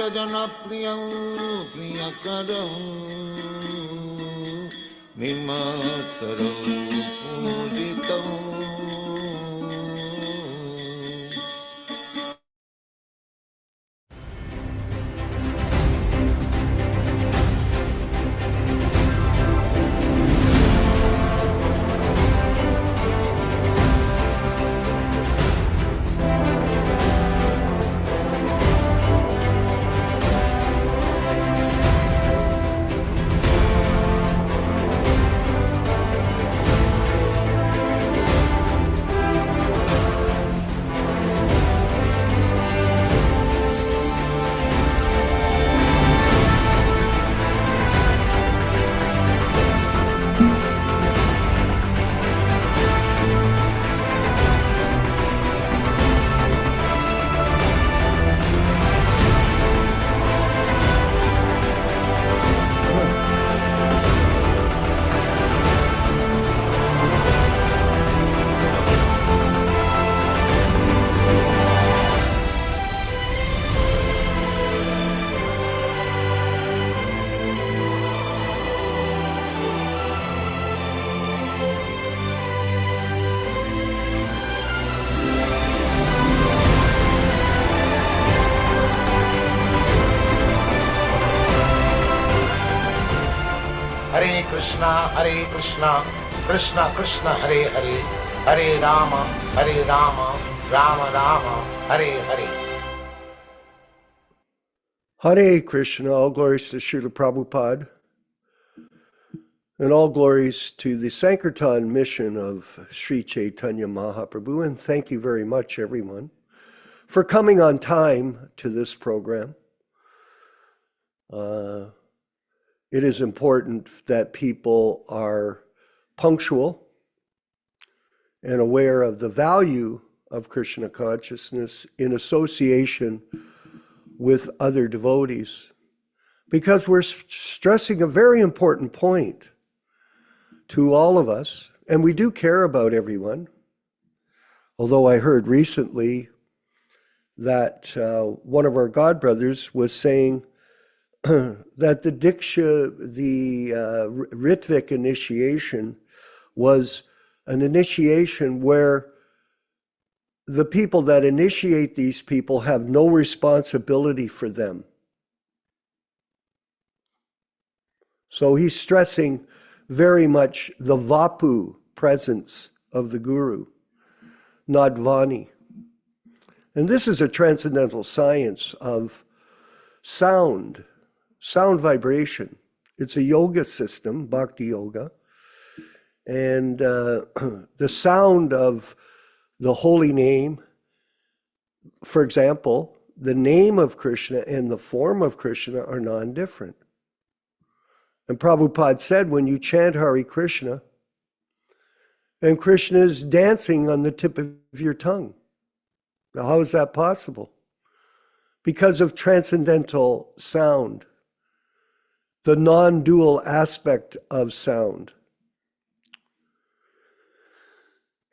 जन प्रियकरं निमत्सरं पूजितम्। Hare Krishna, Krishna Krishna, Hare Hare, Hare Rama, Rama Rama, Hare Hare. Hare Krishna, all glories to Srila Prabhupada, and all glories to the Sankirtan mission of Sri Chaitanya Mahaprabhu. And thank you very much, everyone, for coming on time to this program. It is important that people are punctual and aware of the value of Krishna consciousness in association with other devotees, because we're stressing a very important point to all of us, and we do care about everyone. Although I heard recently that one of our godbrothers was saying that the Diksha, the Ritvik initiation, was an initiation where the people that initiate these people have no responsibility for them. So he's stressing very much the Vapu presence of the Guru, not Vani. And this is a transcendental science of sound vibration. It's a yoga system, bhakti yoga. And the sound of the holy name, for example, the name of Krishna and the form of Krishna are non-different. And Prabhupada said, when you chant Hare Krishna, and Krishna is dancing on the tip of your tongue. Now, how is that possible? Because of transcendental sound, the non-dual aspect of sound,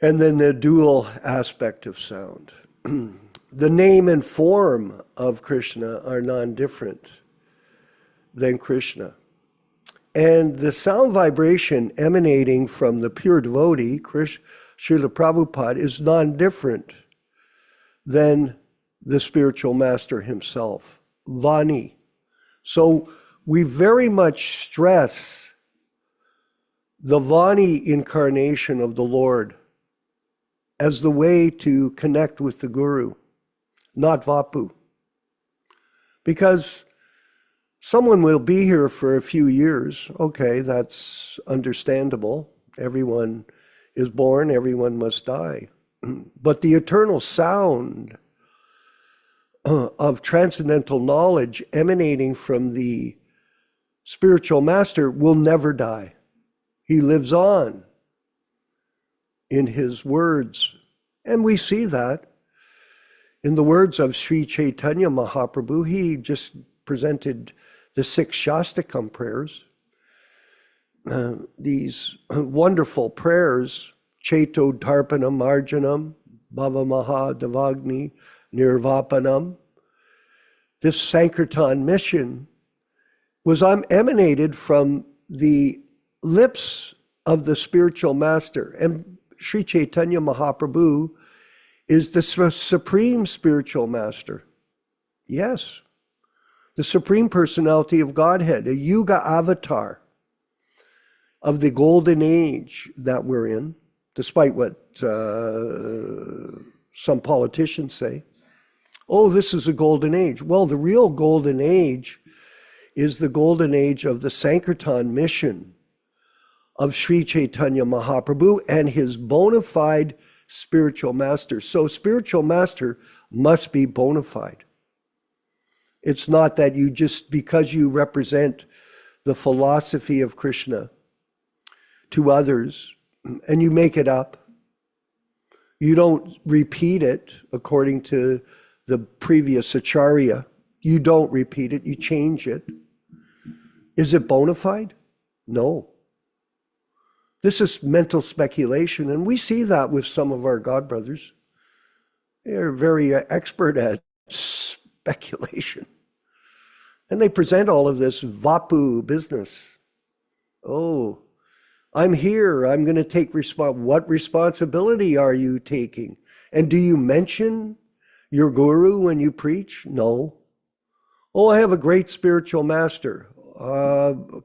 and then the dual aspect of sound. The name and form of Krishna are non-different than Krishna. And the sound vibration emanating from the pure devotee, Srila Prabhupada, is non-different than the spiritual master himself, Vani. So we very much stress the Vani incarnation of the Lord as the way to connect with the Guru, not Vapu. Because someone will be here for a few years. Okay, that's understandable. Everyone is born, everyone must die. But the eternal sound of transcendental knowledge emanating from the spiritual master will never die. He lives on in his words. And we see that in the words of Sri Chaitanya Mahaprabhu. He just presented the 6 Shastakam prayers, these wonderful prayers, Chaito Dharpanam Marjanam, Bhava Maha Devagni Nirvapanam. this Sankirtan mission was emanated from the lips of the spiritual master. And Sri Chaitanya Mahaprabhu is the supreme spiritual master. Yes, the supreme personality of Godhead, a Yuga avatar of the golden age that we're in, despite what some politicians say. Oh, this is a golden age. Well, the real golden age is the golden age of the Sankirtan mission of Sri Chaitanya Mahaprabhu and his bona fide spiritual master. So spiritual master must be bona fide. It's not that you just, because you represent the philosophy of Krishna to others and you make it up, you don't repeat it according to the previous acharya. You don't repeat it, you change it. Is it bona fide? No. This is mental speculation, and we see that with some of our godbrothers. They're very expert at speculation. And they present all of this vapu business. Oh, I'm here, I'm going to take what responsibility are you taking? And do you mention your guru when you preach? No. Oh, I have a great spiritual master.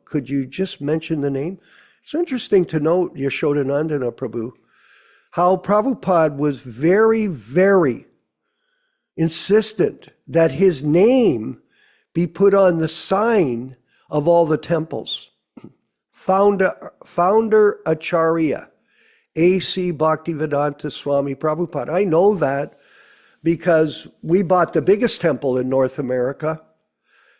Could you just mention the name? It's interesting to note, Yashodanandana Prabhu, how Prabhupada was very, very insistent that his name be put on the sign of all the temples. Founder Acharya, A.C. Bhaktivedanta Swami Prabhupada. I know that because we bought the biggest temple in North America,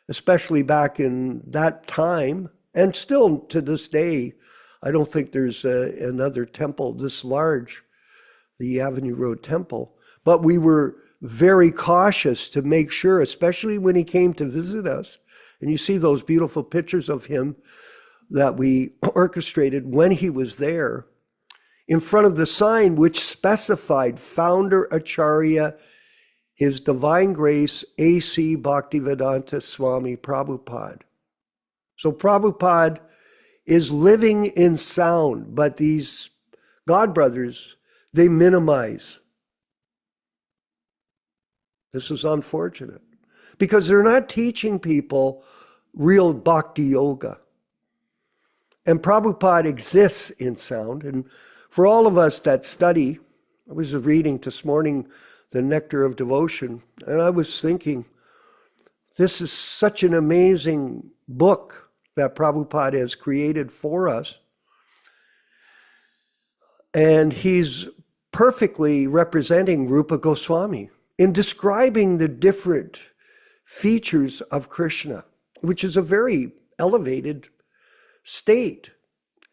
especially back in that time, and still to this day. I don't think there's another temple this large, the Avenue Road Temple. But we were very cautious to make sure, especially when he came to visit us. And you see those beautiful pictures of him that we orchestrated when he was there, in front of the sign which specified Founder Acharya, His Divine Grace, A.C. Bhaktivedanta Swami Prabhupada. So Prabhupada is living in sound, but these godbrothers, they minimize. This is unfortunate because they're not teaching people real bhakti yoga. And Prabhupada exists in sound. And for all of us that study, I was reading this morning the Nectar of Devotion, and I was thinking, this is such an amazing book that Prabhupada has created for us. And he's perfectly representing Rupa Goswami in describing the different features of Krishna, which is a very elevated state.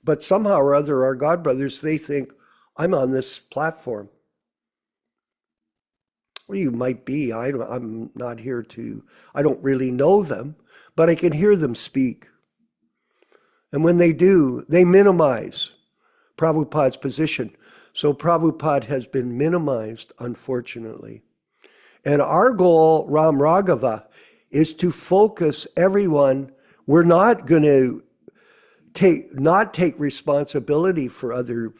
But somehow or other, our godbrothers, they think, I'm on this platform. Well, you might be. I'm not here to, I don't really know them, but I can hear them speak. And when they do, they minimize Prabhupada's position. So Prabhupada has been minimized, unfortunately. And our goal, Ram Raghava, is to focus everyone. We're not going to take responsibility for other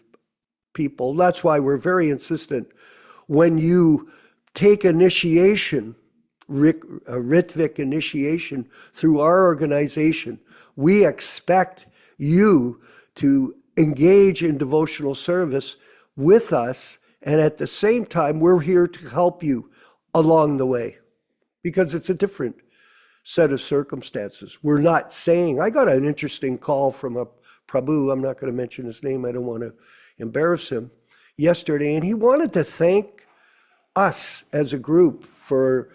people. That's why we're very insistent. When you take initiation, Ritvik initiation through our organization, we expect you to engage in devotional service with us, and at the same time, we're here to help you along the way, because it's a different set of circumstances. We're not saying, I got an interesting call from a Prabhu, I'm not going to mention his name, I don't want to embarrass him, yesterday, and he wanted to thank us as a group for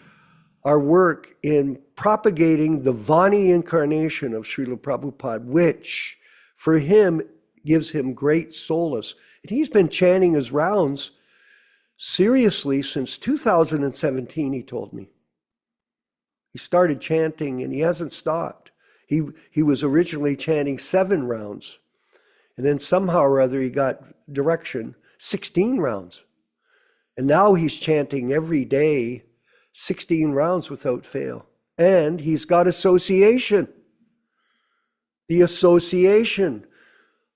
our work in propagating the Vani incarnation of Srila Prabhupada, which for him gives him great solace. And he's been chanting his rounds seriously since 2017, he told me. He started chanting and he hasn't stopped. He was originally chanting 7 rounds. And then somehow or other he got direction, 16 rounds. And now he's chanting every day, 16 rounds without fail. and he's got association. The association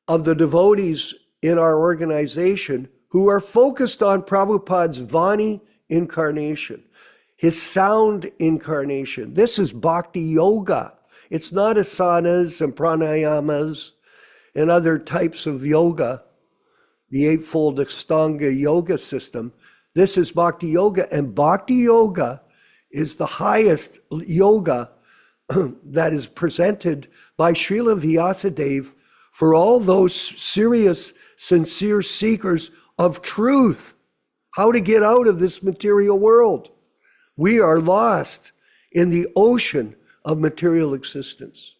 of the devotees in our organization who are focused on Prabhupada's Vani incarnation, his sound incarnation. This is bhakti yoga. It's not asanas and pranayamas and other types of yoga, the eightfold Ashtanga yoga system. This is bhakti yoga, and bhakti yoga is the highest yoga that is presented by Srila Vyāsa for all those serious, sincere seekers of truth, how to get out of this material world. We are lost in the ocean of material existence.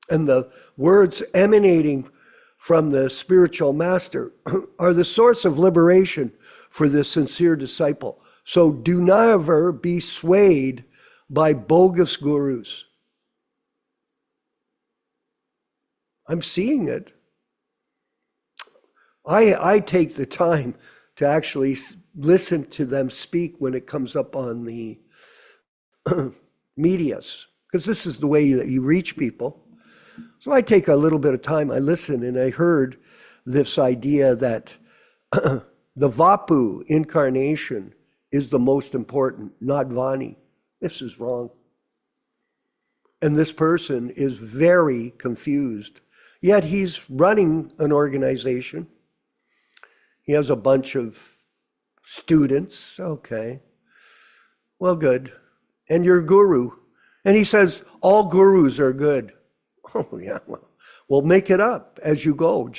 And the words emanating from the spiritual master are the source of liberation for the sincere disciple. So do never be swayed by bogus gurus. I'm seeing it. I take the time to actually listen to them speak when it comes up on the medias, because this is the way that you reach people. So I take a little bit of time, I listen, and I heard this idea that the Vapu incarnation is the most important, not Vani. This is wrong. And this person is very confused. Yet he's running an organization. He has a bunch of students. Okay. Well, good. And you're guru. And he says, all gurus are good. Oh, yeah. Well, make it up as you go.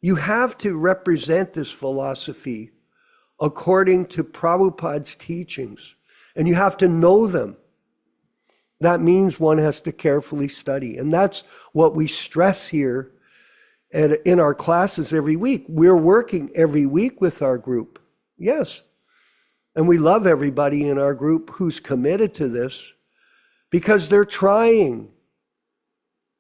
You have to represent this philosophy according to Prabhupada's teachings. And you have to know them. That means one has to carefully study. And that's what we stress here in our classes every week. We're working every week with our group. Yes. And we love everybody in our group who's committed to this because they're trying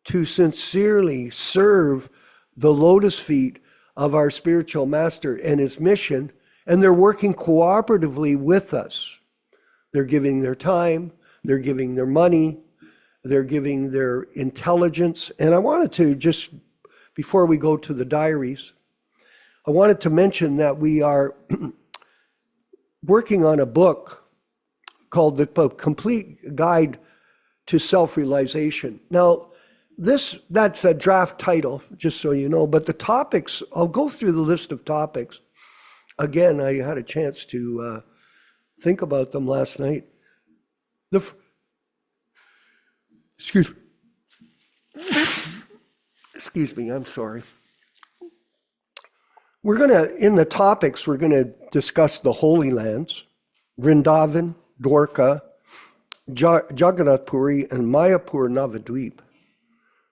to sincerely serve the lotus feet of our spiritual master and his mission, and they're working cooperatively with us. They're giving their time, they're giving their money, they're giving their intelligence. And I wanted to just, before we go to the diaries, I wanted to mention that we are working on a book called The Complete Guide to Self-Realization. Now, that's a draft title, just so you know, but the topics, I'll go through the list of topics. Again, I had a chance to think about them last night. Excuse me, I'm sorry. In the topics, we're gonna discuss the Holy Lands, Vrindavan, Dwarka, Jagannath Puri, and Mayapur Navadvip.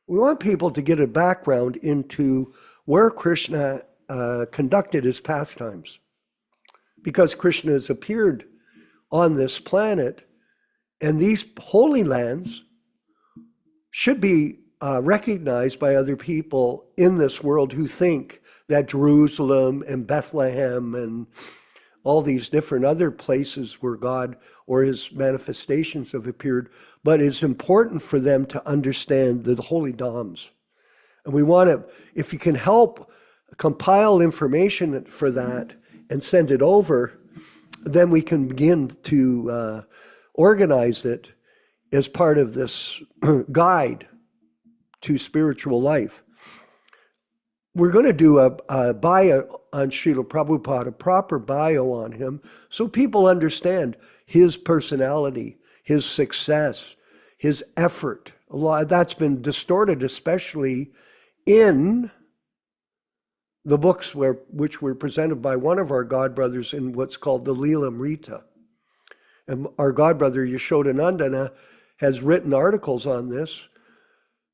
We want people to get a background into where Krishna conducted his pastimes. Because Krishna has appeared on this planet, and these holy lands should be recognized by other people in this world who think that Jerusalem and Bethlehem and all these different other places where God or his manifestations have appeared, but it's important for them to understand the holy dhams. And we want to, if you can help compile information for that and send it over, then we can begin to organize it as part of this guide to spiritual life. We're going to do a bio on Srila Prabhupada, a proper bio on him, so people understand his personality, his success, his effort. A lot that's been distorted, especially in the books which were presented by one of our godbrothers in what's called the Leelamrita. And our godbrother Yashodanandana has written articles on this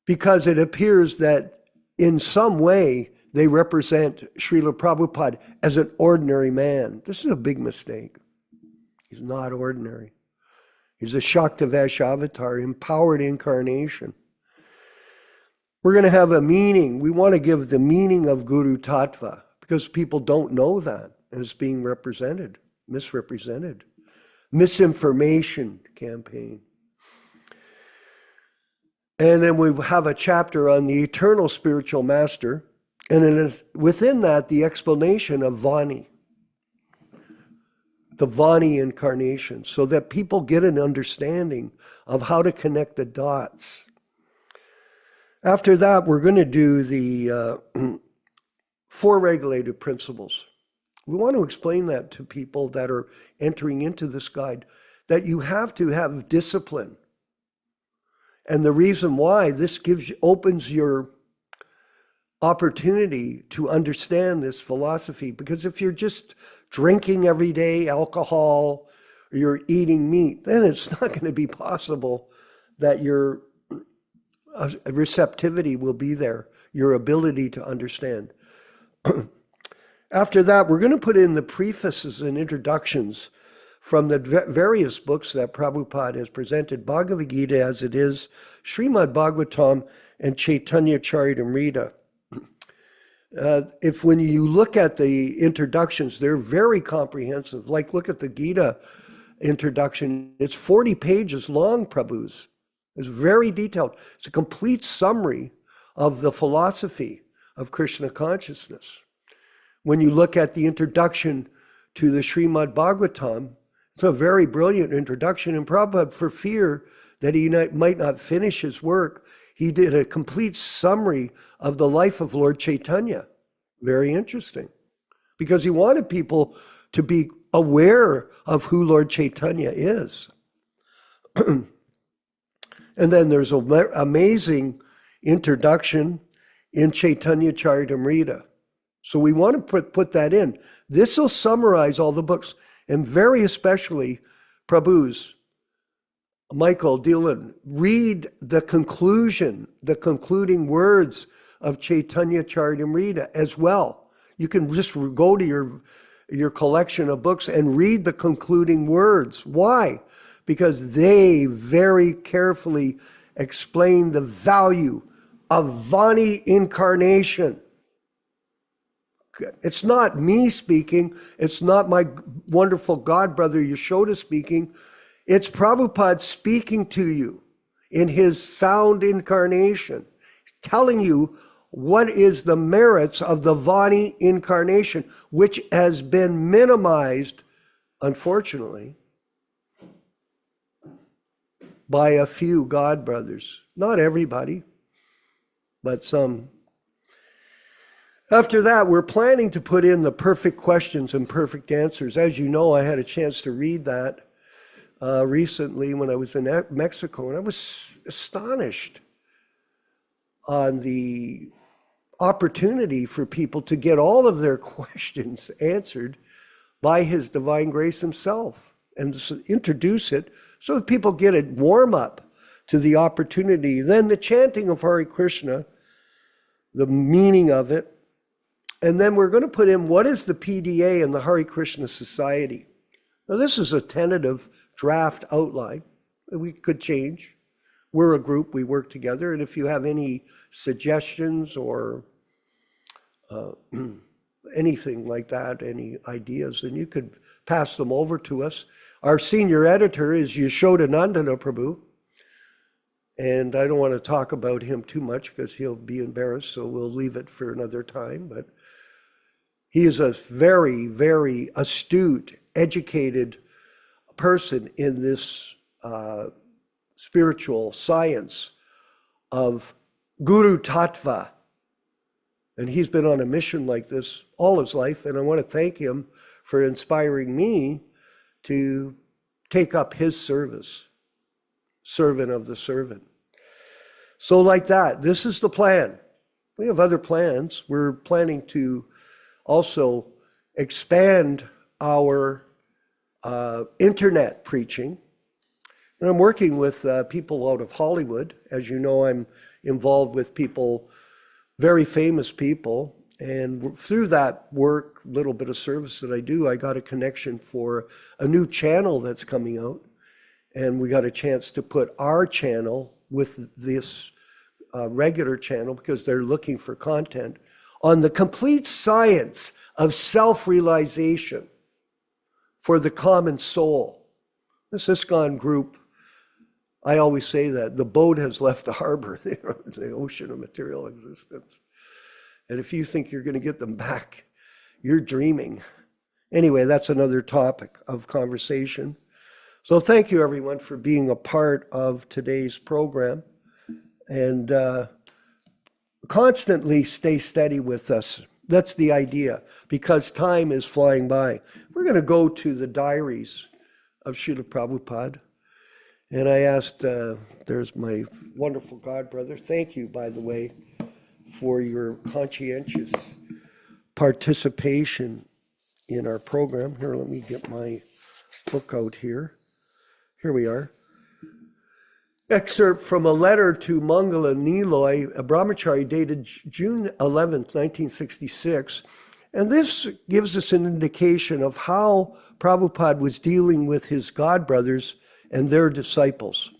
because it appears that in some way they represent Srila Prabhupada as an ordinary man. This is a big mistake. He's not ordinary. He's a Shaktavesh avatar, empowered incarnation. We're going to have a meaning. We want to give the meaning of Guru Tattva because people don't know that and it's being misrepresented. Misinformation campaign. And then we have a chapter on the eternal spiritual master. And then within that, the explanation of Vani, the Vani incarnation, so that people get an understanding of how to connect the dots. After that, we're going to do the 4 regulative principles. We want to explain that to people that are entering into this guide, that you have to have discipline. And the reason why this opens your opportunity to understand this philosophy, because if you're just drinking every day alcohol, or you're eating meat, then it's not going to be possible that your receptivity will be there, your ability to understand. After that, we're going to put in the prefaces and introductions from the various books that Prabhupada has presented, Bhagavad Gita as it is, Srimad Bhagavatam, and Chaitanya Charitamrita. When you look at the introductions, they're very comprehensive. Like, look at the Gita introduction. It's 40 pages long, Prabhus. It's very detailed. It's a complete summary of the philosophy of Krishna consciousness. When you look at the introduction to the Srimad Bhagavatam, it's a very brilliant introduction. And Prabhupada, for fear that he might not finish his work, he did a complete summary of the life of Lord Chaitanya. Very interesting. Because he wanted people to be aware of who Lord Chaitanya is. And then there's an amazing introduction in Chaitanya Charitamrita. So we want to put that in. This will summarize all the books, and very especially, Prabhus, Michael, Dylan, read the conclusion, the concluding words of Chaitanya Charitamrita as well. You can just go to your collection of books and read the concluding words. Why? Because they very carefully explain the value of Vani incarnation. It's not me speaking. It's not my wonderful God brother Yashoda speaking. It's Prabhupada speaking to you in his sound incarnation, telling you what is the merits of the Vani incarnation, which has been minimized, unfortunately, by a few God brothers. Not everybody, but some. After that, we're planning to put in the perfect questions and perfect answers. As you know, I had a chance to read that recently when I was in Mexico, and I was astonished on the opportunity for people to get all of their questions answered by His Divine Grace Himself, and to introduce it so that people get a warm up to the opportunity. Then the chanting of Hare Krishna, the meaning of it, and then we're going to put in what is the PDA and the Hare Krishna Society. Now, this is a tentative draft outline that we could change. We're a group, we work together, and if you have any suggestions or anything like that, any ideas, then you could pass them over to us. Our senior editor is Yashoda Nandana Prabhu, and I don't want to talk about him too much because he'll be embarrassed, so we'll leave it for another time. But he is a very, very astute, educated person in this spiritual science of Guru Tattva. And he's been on a mission like this all his life, and I want to thank him for inspiring me to take up his service, servant of the servant. So like that, this is the plan. We have other plans. We're planning to also expand our internet preaching. And I'm working with people out of Hollywood. As you know, I'm involved with people, very famous people. And through that work, little bit of service that I do, I got a connection for a new channel that's coming out. And we got a chance to put our channel with this regular channel, because they're looking for content on the complete science of self-realization for the common soul. This ISKCON group I always say that the boat has left the harbor, the ocean of material existence. And if you think you're going to get them back, you're dreaming. Anyway, that's another topic of conversation. So thank you, everyone, for being a part of today's program. And constantly stay steady with us. That's the idea, because time is flying by. We're going to go to the diaries of Srila Prabhupada. And I asked, there's my wonderful godbrother. Thank you, by the way, for your conscientious participation in our program. Here, let me get my book out here. Here we are. Excerpt from a letter to Mangala Niloy, a brahmachari dated June 11th, 1966. And this gives us an indication of how Prabhupada was dealing with his godbrothers and their disciples.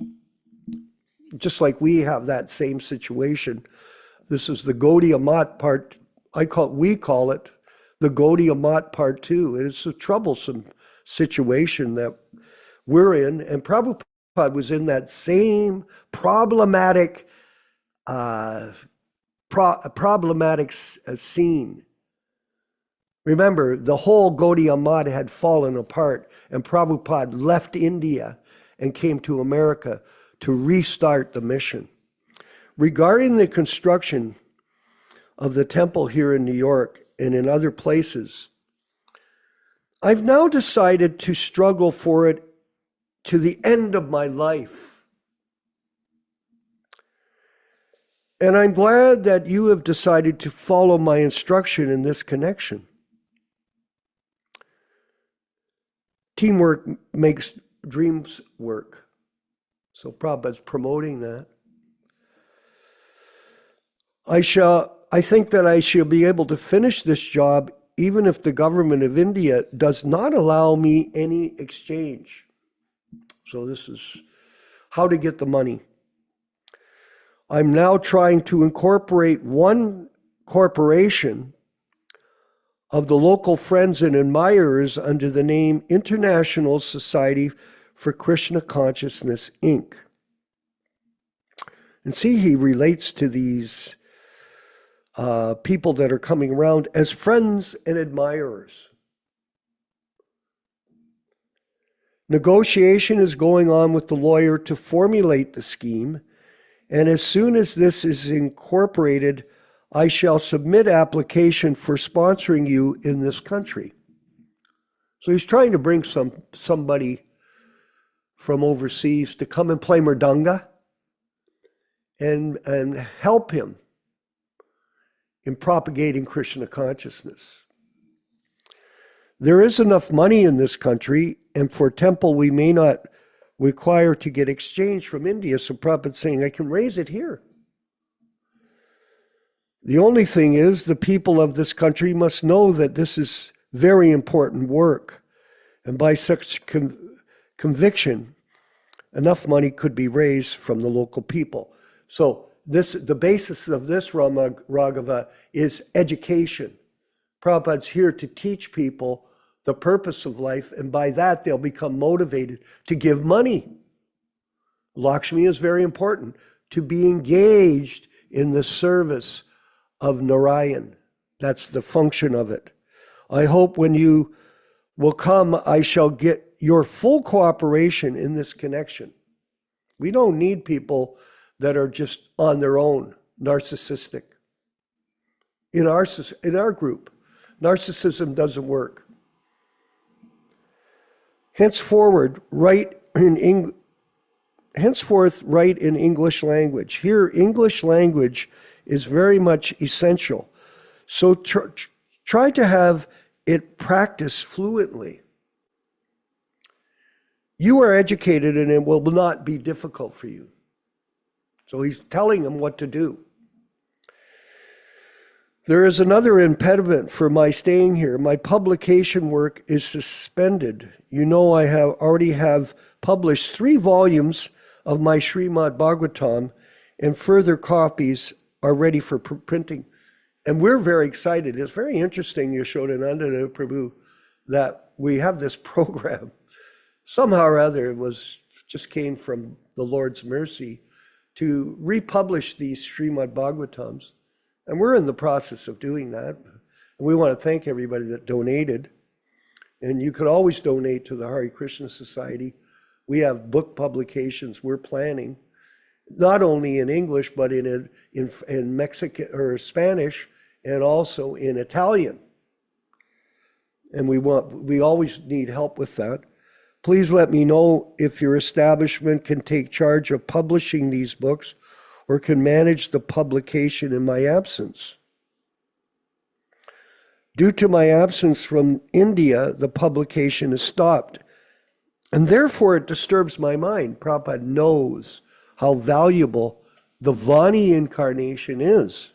Just like we have that same situation. This is the Gaudiya Mat part, we call it the Gaudiya Mat part 2. And it's a troublesome situation that we're in. And Prabhupada was in that same problematic scene. Remember, the whole Gaudiya Mat had fallen apart, and Prabhupada left India and came to America to restart the mission. Regarding the construction of the temple here in New York and in other places, I've now decided to struggle for it to the end of my life. And I'm glad that you have decided to follow my instruction in this connection. Teamwork makes dreams work. So Prabhupada's promoting that. I think that I shall be able to finish this job even if the government of India does not allow me any exchange. So this is how to get the money. I'm now trying to incorporate one corporation of the local friends and admirers under the name International Society for Krishna Consciousness, Inc. And see, he relates to these people that are coming around as friends and admirers. Negotiation is going on with the lawyer to formulate the scheme, and as soon as this is incorporated, I shall submit application for sponsoring you in this country. So he's trying to bring somebody from overseas to come and play mridanga and help him in propagating Krishna consciousness. There is enough money in this country, and for temple we may not require to get exchange from India. So Prabhupada's saying, I can raise it here. The only thing is, the people of this country must know that this is very important work. And by such conviction, enough money could be raised from the local people. So the basis of this Raghava is education. Prabhupada's here to teach people the purpose of life, and by that they'll become motivated to give money. Lakshmi is very important, to be engaged in the service of Narayan. That's the function of it. I hope when you will come, I shall get your full cooperation in this connection. We don't need people that are just on their own, narcissistic. In our group, narcissism doesn't work. Henceforth, write in English language. Here, English language is very much essential. So try to have it practiced fluently. You are educated and it will not be difficult for you. So he's telling them what to do. There is another impediment for my staying here. My publication work is suspended. You know, I already have published 3 volumes of my Srimad Bhagavatam, and further copies are ready for printing. And we're very excited. It's very interesting, Yashodananda Prabhu, that we have this program. Somehow or other, it was just came from the Lord's mercy to republish these Srimad Bhagavatams. And we're in the process of doing that. And we want to thank everybody that donated. And you could always donate to the Hare Krishna Society. We have book publications we're planning, not only in English, but in Mexican or Spanish, and also in Italian. And we always need help with that. Please let me know if your establishment can take charge of publishing these books or can manage the publication in my absence. Due to my absence from India, the publication is stopped. And therefore it disturbs my mind. Prabhupada knows how valuable the Vani incarnation is.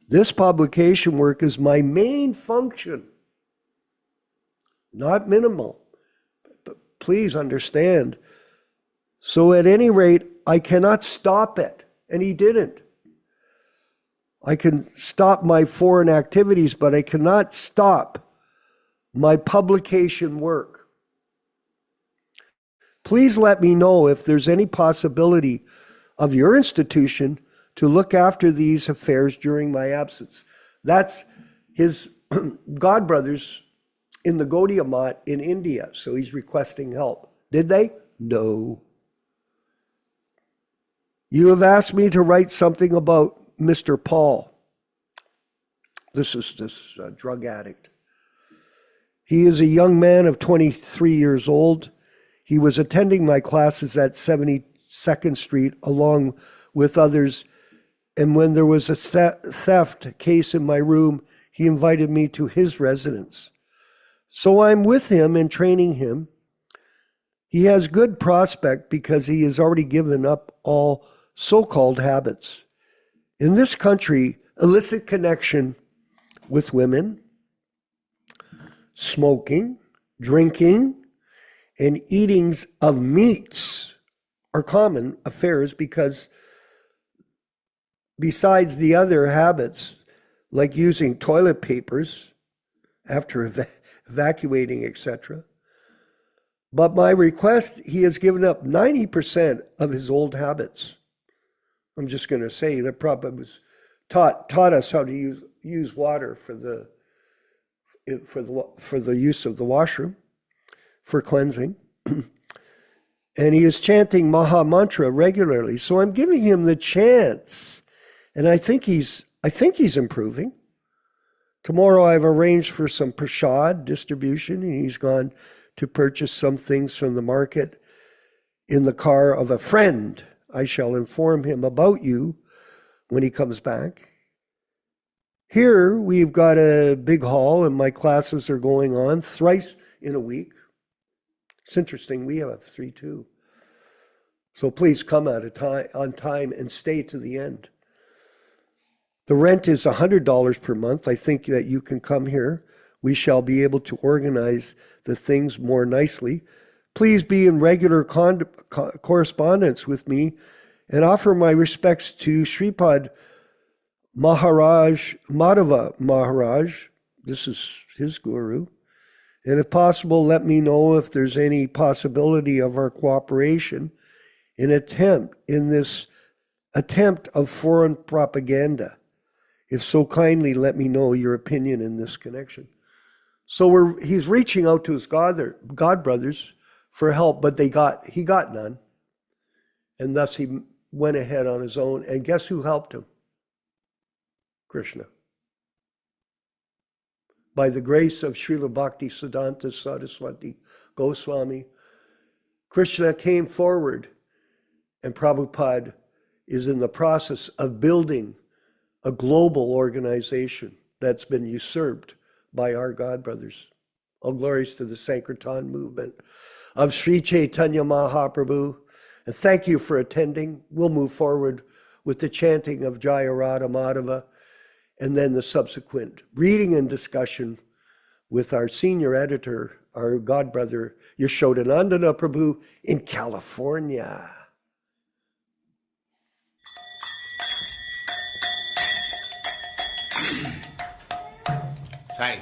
This publication work is my main function, not minimal. But please understand. So at any rate, I cannot stop it. And he didn't. I can stop my foreign activities, but I cannot stop my publication work. Please let me know if there's any possibility of your institution to look after these affairs during my absence. That's his godbrothers in the Gaudiya Math in India, so he's requesting help. Did they? No. You have asked me to write something about Mr. Paul. This is this drug addict. He is a young man of 23 years old. He was attending my classes at 72nd Street along with others. And when there was a theft case in my room, he invited me to his residence. So I'm with him and training him. He has good prospect because he has already given up all so-called habits. In this country, illicit connection with women, smoking, drinking, and eatings of meats are common affairs because besides the other habits, like using toilet papers after evacuating, etc. But my request, he has given up 90% of his old habits. I'm just going to say that Prabhupada was taught us how to use water for the use of the washroom, for cleansing. And he is chanting Maha Mantra regularly. So I'm giving him the chance. And I think he's improving. Tomorrow I've arranged for some prasad distribution, and he's gone to purchase some things from the market in the car of a friend. I shall inform him about you when he comes back. Here we've got a big hall, and my classes are going on thrice in a week. It's interesting, we have 3 too. So please come on time and stay to the end. The rent is $100 per month. I think that you can come here. We shall be able to organize the things more nicely. Please be in regular correspondence with me and offer my respects to Sripad Maharaj, Madhava Maharaj. This is his guru. And if possible, let me know if there's any possibility of our cooperation in this attempt of foreign propaganda. If so kindly, let me know your opinion in this connection. So he's reaching out to his godbrothers for help, but he got none. And thus he went ahead on his own. And guess who helped him? Krishna. By the grace of Srila Bhakti Siddhanta Saraswati Goswami, Krishna came forward, and Prabhupada is in the process of building a global organization that's been usurped by our godbrothers. All glories to the Sankirtan movement of Sri Chaitanya Mahaprabhu. And thank you for attending. We'll move forward with the chanting of Jaya Radha Madhava and then the subsequent reading and discussion with our senior editor, our godbrother, Yashodanandana Prabhu in California. Sai.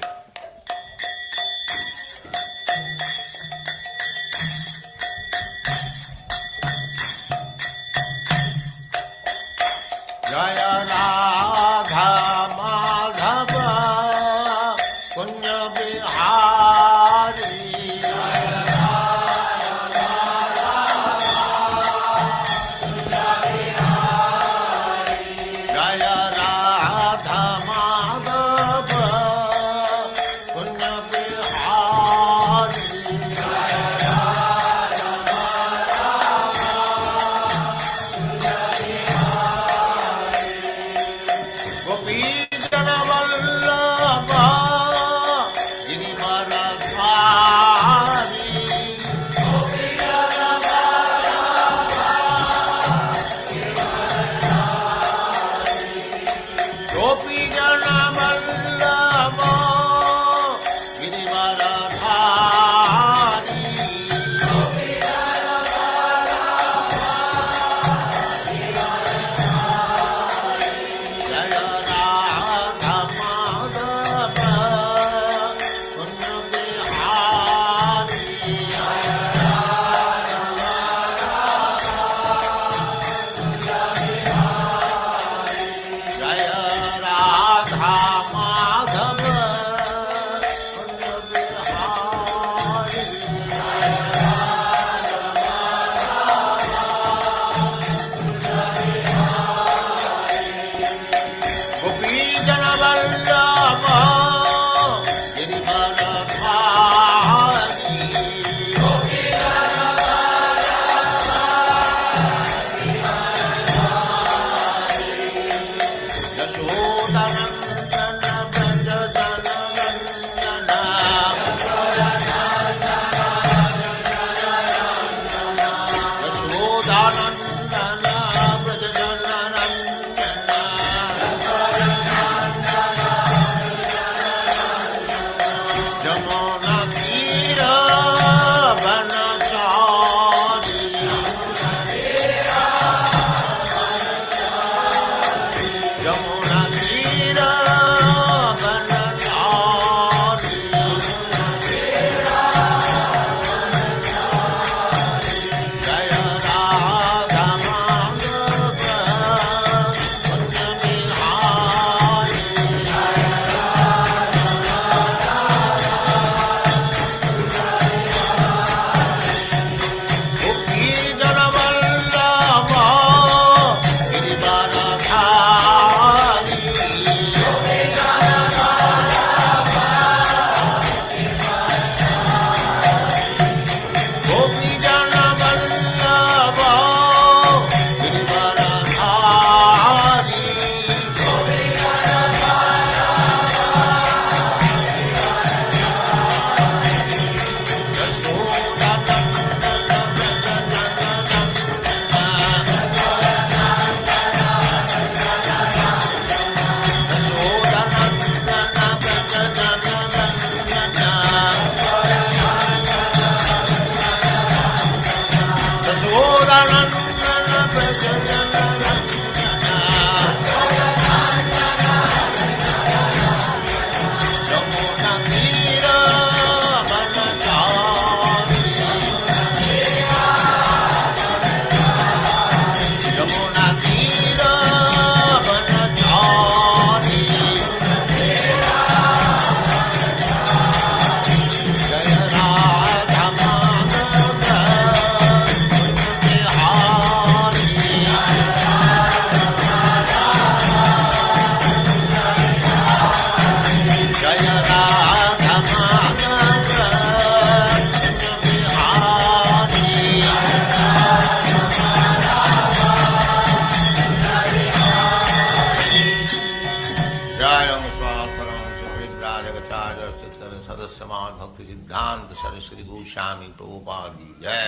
सिद्धांत सरस्वती गोस्वामी प्रभुपाद की जय,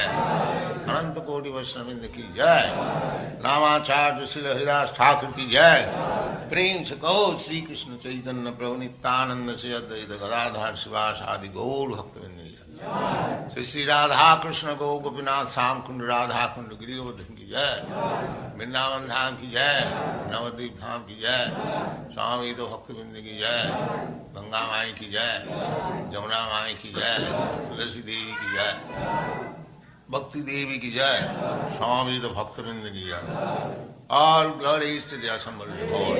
अनंत कोटि वैष्णववृंद की जय, नामाचार्य श्री हरिदास ठाकुर की जय। प्रेम से कहो श्री कृष्ण चैतन्य प्रभु नित्यानंद से अद्वैत गदाधर शिवास आदि गौर भक्तवृंद की जय। श्री श्री राधा कृष्ण गौ गोपीनाथ श्याम कुंड राधा कुंड गिरिवर्धन की जय, वृंदावन धाम की जय, नवद्वीप धाम की जय, स्वामी तो भक्तवृंद की जय, गंगा माई की जय, जमुना माई की जय, तुलसी देवी की जय, भक्ति देवी की जय, स्वामी तो भक्तवृंद की जय। All glories to the assembled Lord.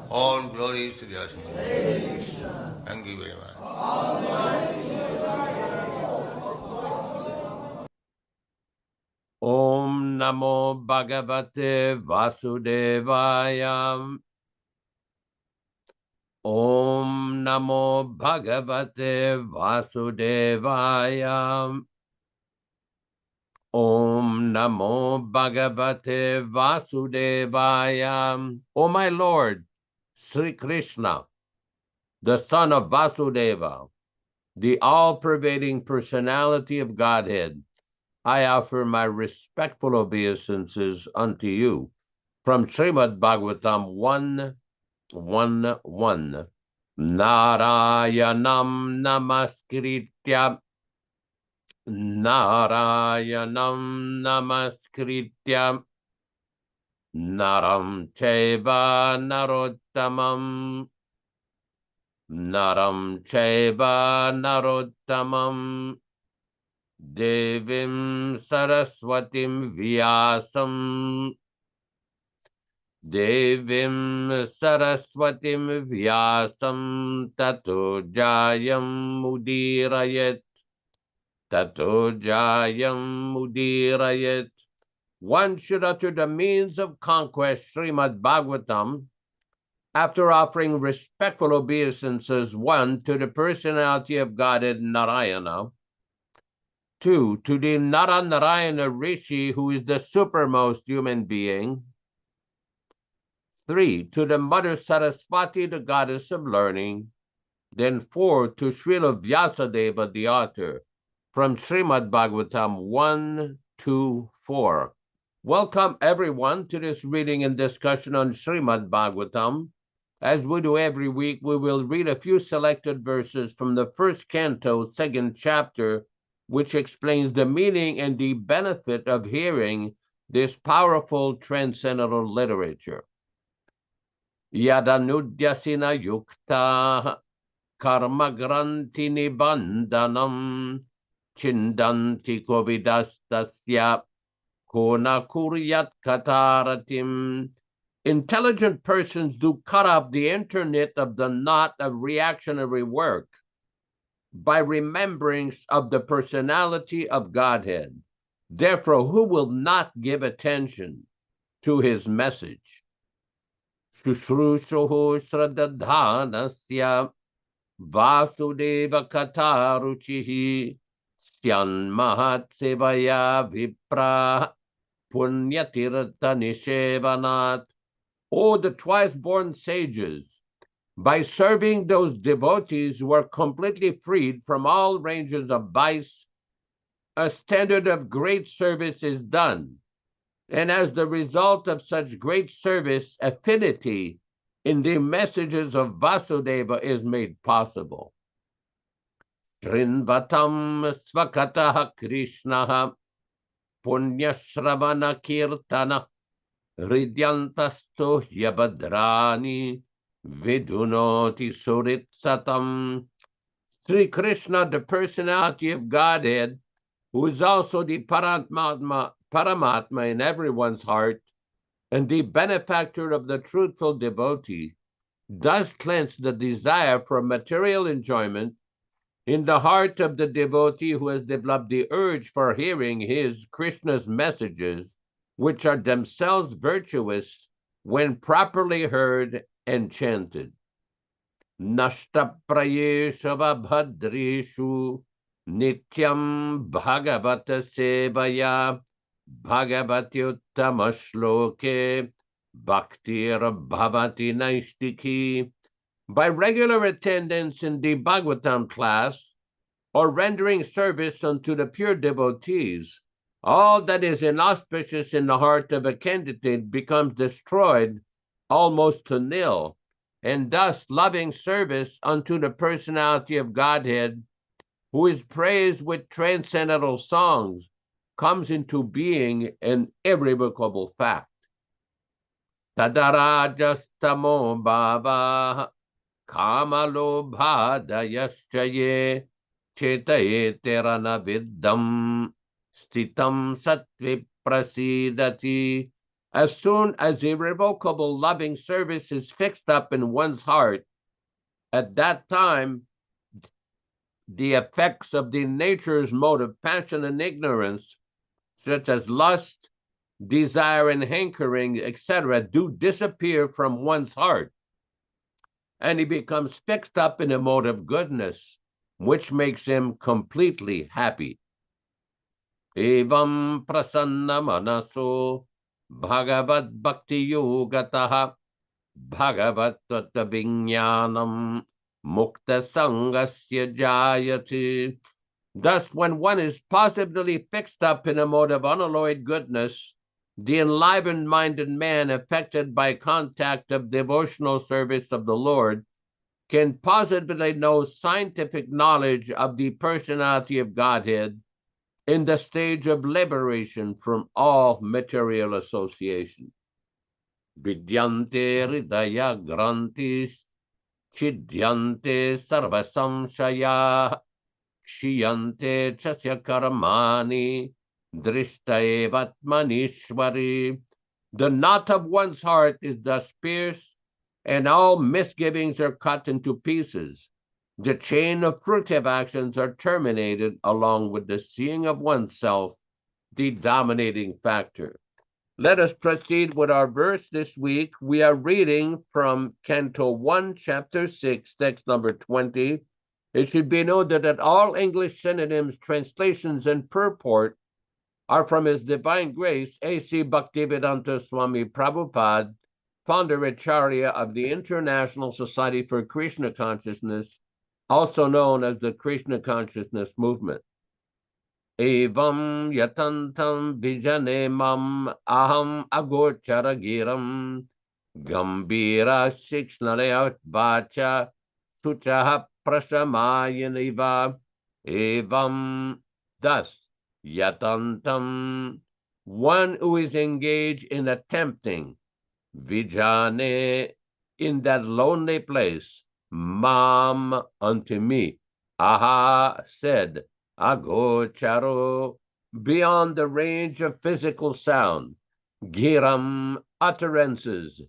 All glories to the assembled Lord. Thank you very much. Om Namo Bhagavate Vasudevaya. Om Namo Bhagavate Vasudevaya. Om Namo Bhagavate Vasudevaya. O my Lord, Sri Krishna, the son of Vasudeva, the all-pervading personality of Godhead, I offer my respectful obeisances unto you from Srimad Bhagavatam 1:1:1. Narayanam namaskritya Narayanam namaskritya Naram chaiva narottamam Naram chaiva narottamam Devim Saraswatim Vyāsam Devim Saraswatim Vyāsam Tato Jayam Mudirayat Tato Jayam Mudirayat. One should utter the means of conquest, Srimad Bhagavatam, after offering respectful obeisances, 1, to the personality of Godhead Narayana, 2, to the Narayana Rishi, who is the supermost human being, 3, to the Mother Saraswati, the goddess of learning, then 4, to Srila Vyasadeva, the author, from Srimad Bhagavatam 1:2:4. Welcome everyone to this reading and discussion on Srimad Bhagavatam. As we do every week, we will read a few selected verses from the first canto, second chapter, which explains the meaning and the benefit of hearing this powerful transcendental literature. Yadanudyasina yukta karma granti nibandanam Chindanti kovidastasya kona kuryat kataratim. Intelligent persons do cut off the internet of the knot of reactionary work by remembrance of the personality of Godhead. Therefore, who will not give attention to his message? Shushrushoho sradadhanasya vasudeva kataruchihi Syan mahat sevaya vipra punyatirtha nishevanat. O the twice-born sages, by serving those devotees who are completely freed from all ranges of vice, a standard of great service is done. And as the result of such great service, affinity in the messages of Vasudeva is made possible. Trinvatam svakataha Krishnaha punyashravana kirtana hridyantasto yabadrani vidunoti suritsatam. Sri Krishna, the personality of Godhead, who is also the Paramatma in everyone's heart, and the benefactor of the truthful devotee, does cleanse the desire for material enjoyment in the heart of the devotee who has developed the urge for hearing his, Krishna's messages, which are themselves virtuous when properly heard and chanted. Nashtaprayeshu vabhadreshu nityam bhagavata sevaya bhagavati uttama shloke bhaktir bhavati naistiki. By regular attendance in the Bhagavatam class or rendering service unto the pure devotees, all that is inauspicious in the heart of a candidate becomes destroyed almost to nil, and thus loving service unto the personality of Godhead, who is praised with transcendental songs, comes into being an irrevocable fact. Tadarajastamo bhava kamalobhadayaschaye chetayeterana viddam stitam sattvi prasidati. As soon as irrevocable loving service is fixed up in one's heart, at that time the effects of the nature's mode of passion and ignorance, such as lust, desire, and hankering, etc., do disappear from one's heart, and he becomes fixed up in a mode of goodness, which makes him completely happy. Evam prasanna manaso bhagavad bhakti yogataha bhagavad tattva vijnanam mukta sangasya jayati. Thus, when one is positively fixed up in a mode of unalloyed goodness, the enlivened-minded man affected by contact of devotional service of the Lord can positively know scientific knowledge of the personality of Godhead in the stage of liberation from all material association. Vidyante hridaya grantis chidyante sarvasamshaya kshiyante chasya karmani drishtaevatmanishvari. The knot of one's heart is thus pierced, and all misgivings are cut into pieces. The chain of fruitive actions are terminated along with the seeing of oneself, the dominating factor. Let us proceed with our verse this week. We are reading from Canto 1, Chapter 6, text number 20. It should be noted that all English synonyms, translations, and purport are from His Divine Grace, A.C. Bhaktivedanta Swami Prabhupada, founder Acharya of the International Society for Krishna Consciousness, also known as the Krishna Consciousness Movement. Evam yatantam vijane mam aham agochara giram gambira shikshnarayat vacha suchaha prasamayaniva. Evam, thus, yatantam, one who is engaged in attempting, vijane, in that lonely place, mam, unto me, aha, said, agocharo, beyond the range of physical sound, giram, utterances,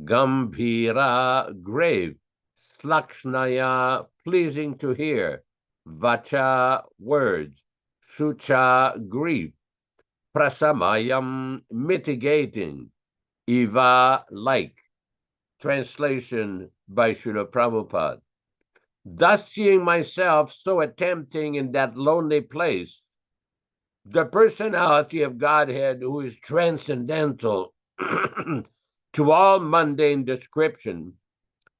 gambhira, grave, slakshnaya, pleasing to hear, vacha, words, shucha, grief, prasamayam, mitigating, iva, like. Translation by Srila Prabhupada. Thus seeing myself so attempting in that lonely place, the personality of Godhead, who is transcendental to all mundane description,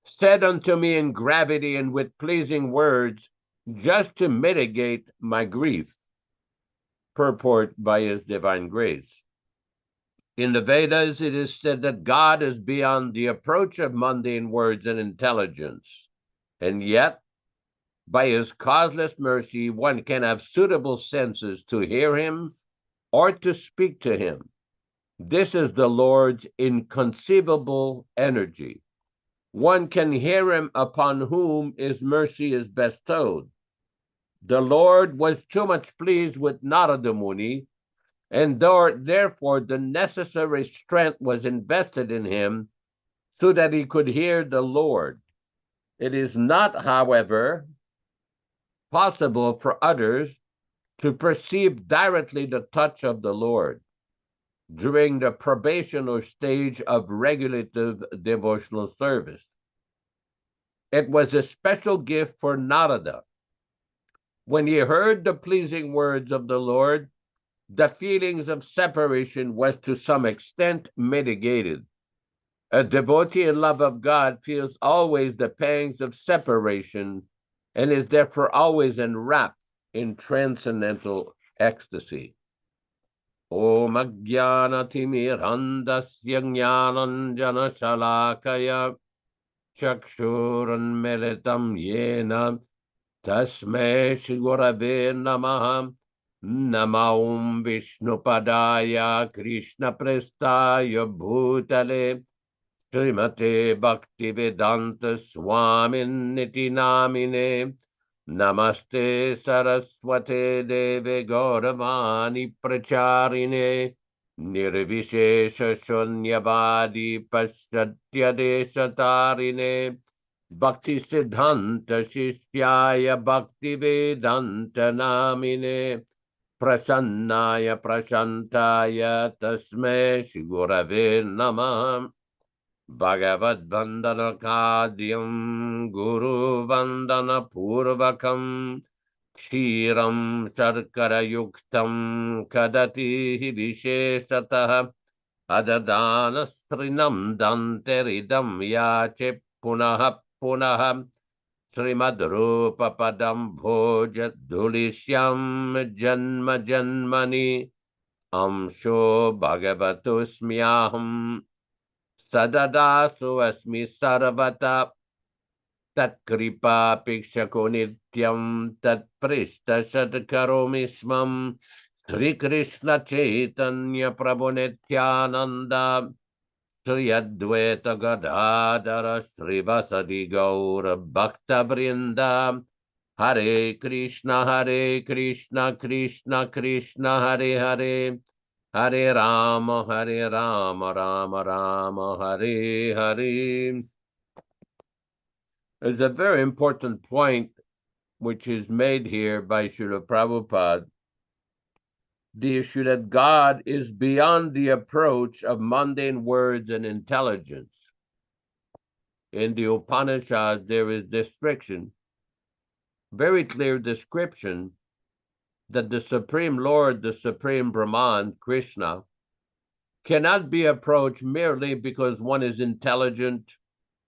said unto me in gravity and with pleasing words, just to mitigate my grief. Purport by His Divine Grace. In the Vedas, it is said that God is beyond the approach of mundane words and intelligence. And yet, by His causeless mercy, one can have suitable senses to hear Him or to speak to him. This is the Lord's inconceivable energy. One can hear him upon whom his mercy is bestowed. The Lord was too much pleased with Nārada Muni, and therefore the necessary strength was invested in him so that he could hear the Lord. It is not, however, possible for others to perceive directly the touch of the Lord during the probational stage of regulative devotional service. It was a special gift for Nārada. When he heard the pleasing words of the Lord, the feelings of separation was to some extent mitigated. A devotee in love of God feels always the pangs of separation and is therefore always enwrapped in transcendental ecstasy. Om Ajnanatirandasya Jnananjana Shalakaya Chakshurunmilitam Yena Tasmai Shri Gurave Namaha. Namo Vishnupadaya Krishna Prestaya Bhutale Srimate Bhaktivedanta Swaminiti Namine. Namaste Saraswate Deve Gauravani Pracharine Nirvishesha Shunyavadi Paschatya Deshatarine Bhakti Siddhanta Shishyaya Bhaktivedanta Namine Prasannaya Prashantaya Tasmai Shri Gurave Namah. Bhagavad Vandana Kadyam Guru Vandana Purvakam Kshiram Sarkara Yuktam Kadati Visheshatah Adadana Strinam Danteridam Yache Punaha Punaha Srimad Rupa Padam Bhoja Dhulishyam Janma Janmani Amsho Bhagavatusmyaham Sadadasu Asmi Sarvata Tat Kripa Pikshako Nityam Tat Prishta Sadkaromismam Sri Krishna Chaitanya Prabhu Nityananda Sri Advaita Gadadara Sri Vasadi Gaura Bhakta Vrinda Hare Krishna Krishna Krishna Hare Hare Hare Rama Rama Rama Hare Hare. There's a very important point which is made here by Srila Prabhupada. The issue that God is beyond the approach of mundane words and intelligence. In the Upanishads, there is description, very clear description, that the Supreme Lord, the Supreme Brahman, Krishna, cannot be approached merely because one is intelligent,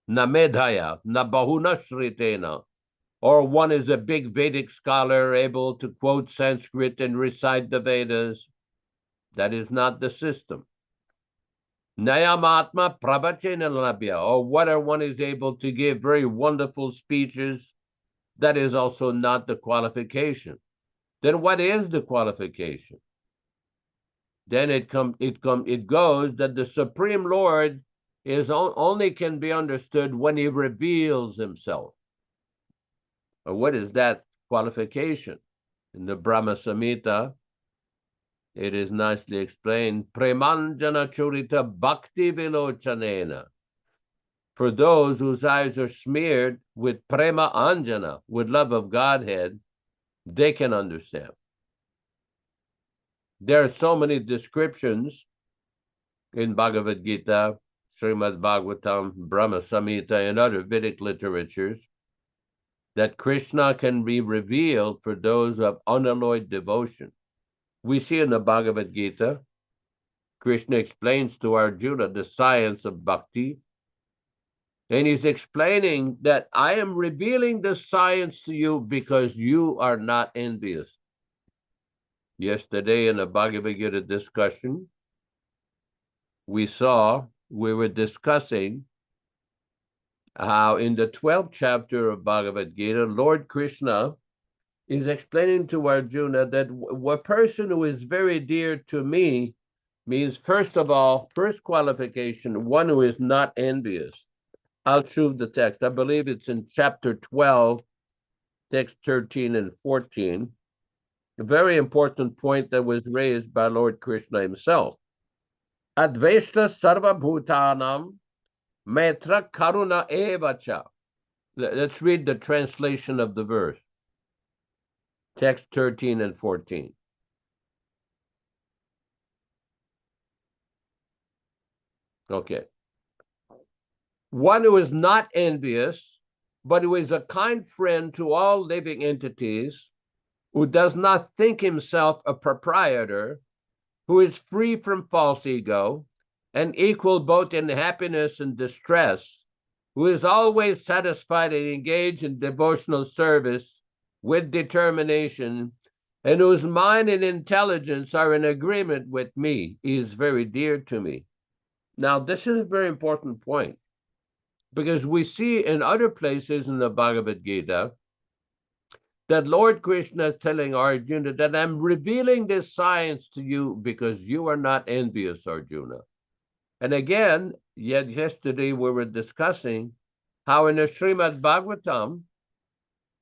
na medhaya, na bahuna shritena, or one is a big Vedic scholar able to quote Sanskrit and recite the Vedas. That is not the system. Nayamatma pravachena labhya, or whether one is able to give very wonderful speeches, that is also not the qualification. Then what is the qualification? Then it goes that the Supreme Lord is only can be understood when he reveals himself. Or what is that qualification? In the Brahma Samhita, it is nicely explained, Premanjana Churita Bhakti Vilochanena. For those whose eyes are smeared with Prema Anjana, with love of Godhead, they can understand. There are so many descriptions in Bhagavad Gita, Srimad Bhagavatam, Brahma Samhita, and other Vedic literatures that Krishna can be revealed for those of unalloyed devotion. We see in the Bhagavad Gita, Krishna explains to Arjuna the science of bhakti, and he's explaining that I am revealing the science to you because you are not envious. Yesterday in the Bhagavad Gita discussion, we were discussing how in the 12th chapter of Bhagavad Gita, Lord Krishna He's explaining to Arjuna that a person who is very dear to me means, first of all, first qualification, one who is not envious. I'll choose the text. I believe it's in chapter 12, text 13 and 14. A very important point that was raised by Lord Krishna himself. Adveshta sarva bhutanam metra karuna evacha. Let's read the translation of the verse. Text 13 and 14. Okay. One who is not envious, but who is a kind friend to all living entities, who does not think himself a proprietor, who is free from false ego, and equal both in happiness and distress, who is always satisfied and engaged in devotional service with determination, and whose mind and intelligence are in agreement with me, is very dear to me. Now, this is a very important point, because we see in other places in the Bhagavad Gita that Lord Krishna is telling Arjuna that I'm revealing this science to you because you are not envious, Arjuna. And again, yet yesterday we were discussing how in the Srimad Bhagavatam,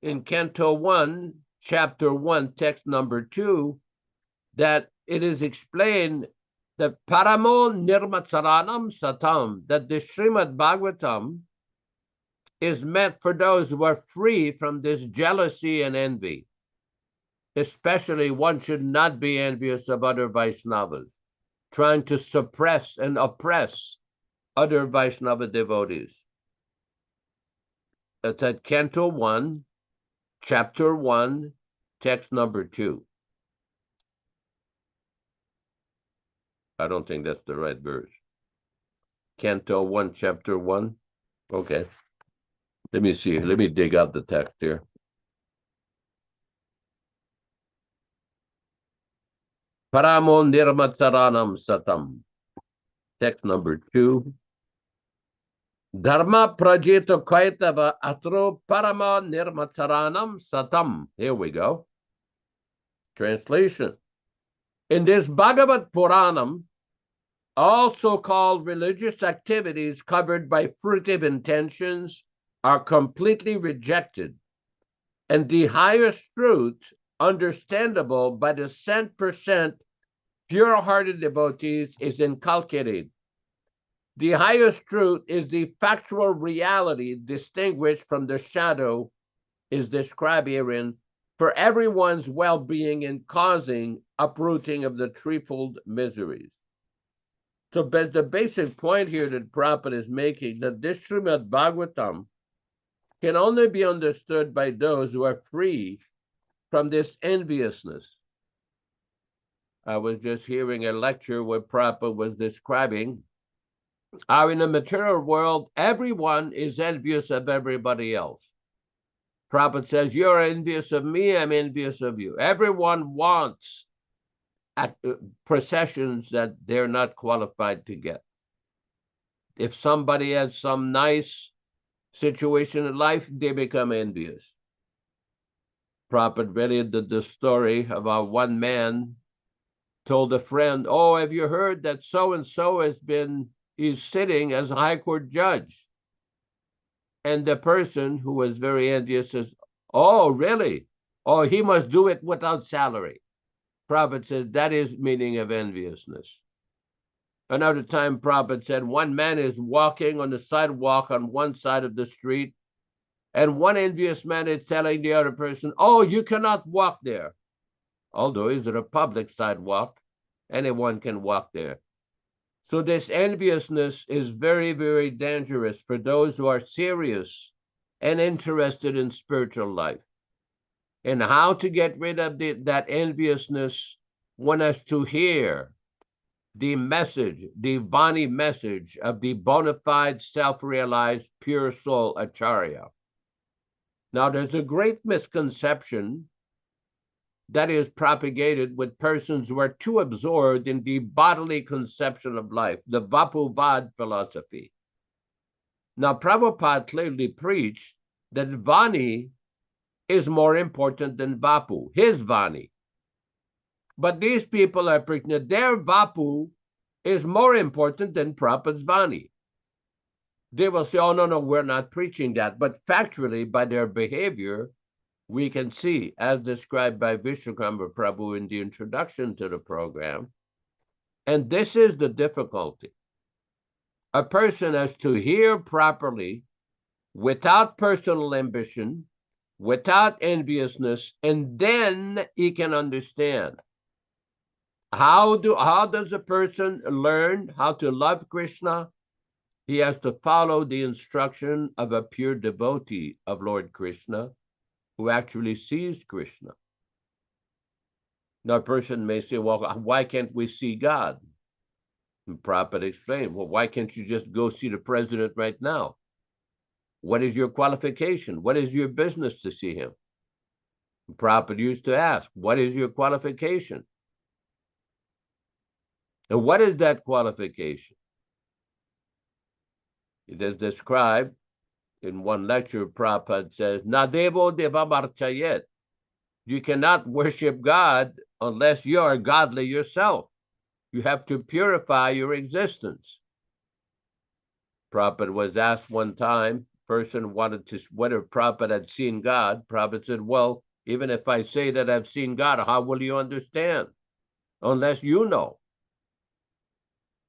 in Canto 1, Chapter 1, text number 2, that it is explained that Paramo Nirmatsaranam Satam, that the Srimad Bhagavatam is meant for those who are free from this jealousy and envy. Especially, one should not be envious of other Vaishnavas, trying to suppress and oppress other Vaishnava devotees. That's at Canto 1, Chapter 1, text number 2. I don't think that's the right verse. Canto 1, Chapter 1. Okay. Let me see. Let me dig out the text here. Paramo nirmatsaranam satam. Text number 2. Dharma prajito kaitava atro parama nirmatsaranam satam. Here we go. Translation. In this Bhagavad Puranam, all so-called religious activities covered by fruitive intentions are completely rejected, and the highest truth, understandable by the 100% pure-hearted devotees, is inculcated. The highest truth is the factual reality distinguished from the shadow, is described herein, for everyone's well-being in causing uprooting of the threefold miseries. So the basic point here that Prabhupada is making, that this Srimad Bhagavatam can only be understood by those who are free from this enviousness. I was just hearing a lecture where Prabhupada was describing how in the material world, everyone is envious of everybody else. Prabhupada says, you're envious of me, I'm envious of you. Everyone wants processions that they're not qualified to get. If somebody has some nice situation in life, they become envious. Prabhupada related the story about one man told a friend, oh, have you heard that so-and-so he's sitting as a high court judge? And the person who was very envious says, oh, really? Oh, he must do it without salary. Prabhupada says that is meaning of enviousness. Another time, Prabhupada said one man is walking on the sidewalk on one side of the street, and one envious man is telling the other person, oh, you cannot walk there. Although it's a public sidewalk, anyone can walk there. So this enviousness is very, very dangerous for those who are serious and interested in spiritual life. And how to get rid of that enviousness, one has to hear the message, the Vani message of the bona fide, self-realized, pure soul Acharya. Now, there's a great misconception that is propagated with persons who are too absorbed in the bodily conception of life, the Vapuvad philosophy. Now, Prabhupada clearly preached that Vani is more important than Vapu, his Vani. But these people are preaching that their Vapu is more important than Prabhupada's Vani. They will say, oh, no, we're not preaching that. But factually, by their behavior, we can see, as described by Vishwakarma Prabhu in the introduction to the program, and this is the difficulty. A person has to hear properly, without personal ambition, without enviousness, and then he can understand. How does a person learn how to love Krishna? He has to follow the instruction of a pure devotee of Lord Krishna who actually sees Krishna. Now, a person may say, well, why can't we see God? And Prabhupada explained, well, why can't you just go see the president right now? What is your qualification? What is your business to see him? And Prabhupada used to ask, what is your qualification? And what is that qualification? It is described in one lecture. Prabhupada says, Nadevo devamarchayet. You cannot worship God unless you are godly yourself. You have to purify your existence. Prabhupada was asked one time, person wanted to whether Prabhupada had seen God. Prabhupada said, well, even if I say that I've seen God, how will you understand? Unless you know.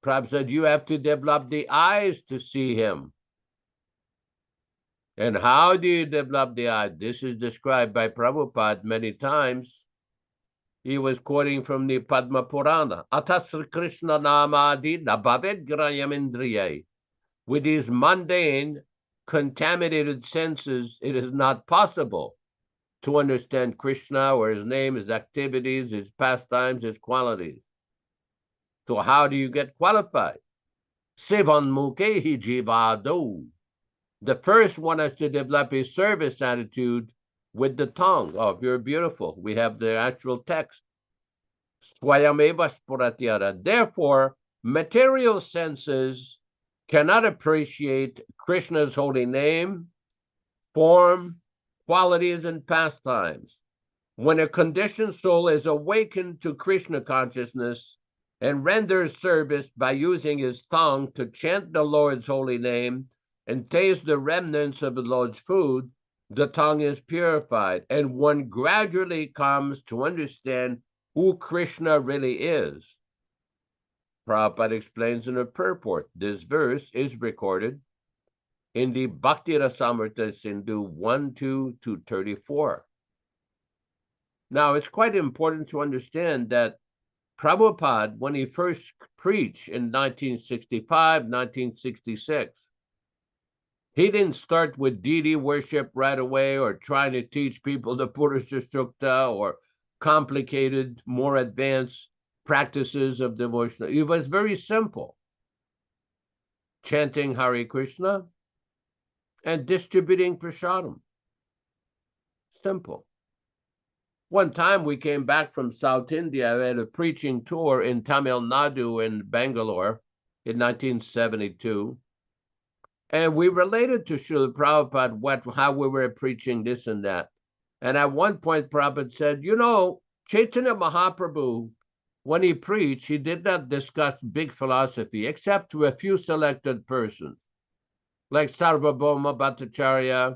Prabhupada said, you have to develop the eyes to see him. And how do you develop the eyes? This is described by Prabhupada many times. He was quoting from the Padma Purana. Atasra Krishna Namadi Nabhavet Grayamindriye. With these mundane, contaminated senses, it is not possible to understand Krishna or his name, his activities, his pastimes, his qualities. So how do you get qualified? Sevan Mukehi Jivado. The first one has to develop a service attitude with the tongue. Oh, you're beautiful. We have the actual text. Swayameva Spuratyara. Therefore, material senses cannot appreciate Krishna's holy name, form, qualities, and pastimes. When a conditioned soul is awakened to Krishna consciousness and renders service by using his tongue to chant the Lord's holy name and taste the remnants of the Lord's food, the tongue is purified, and one gradually comes to understand who Krishna really is. Prabhupada explains in a purport. This verse is recorded in the Bhakti Rasamrita Sindhu 1-2-34. Now, it's quite important to understand that Prabhupada, when he first preached in 1965, 1966, he didn't start with deity worship right away or trying to teach people the Purusha Sukta or complicated, more advanced practices of devotion. It was very simple. Chanting Hare Krishna and distributing prasadam. Simple. One time we came back from South India. I had a preaching tour in Tamil Nadu and Bangalore in 1972. And we related to Srila Prabhupada how we were preaching this and that. And at one point, Prabhupada said, you know, Chaitanya Mahaprabhu, when he preached, he did not discuss big philosophy, except to a few selected persons, like Sarvabhauma Bhattacharya,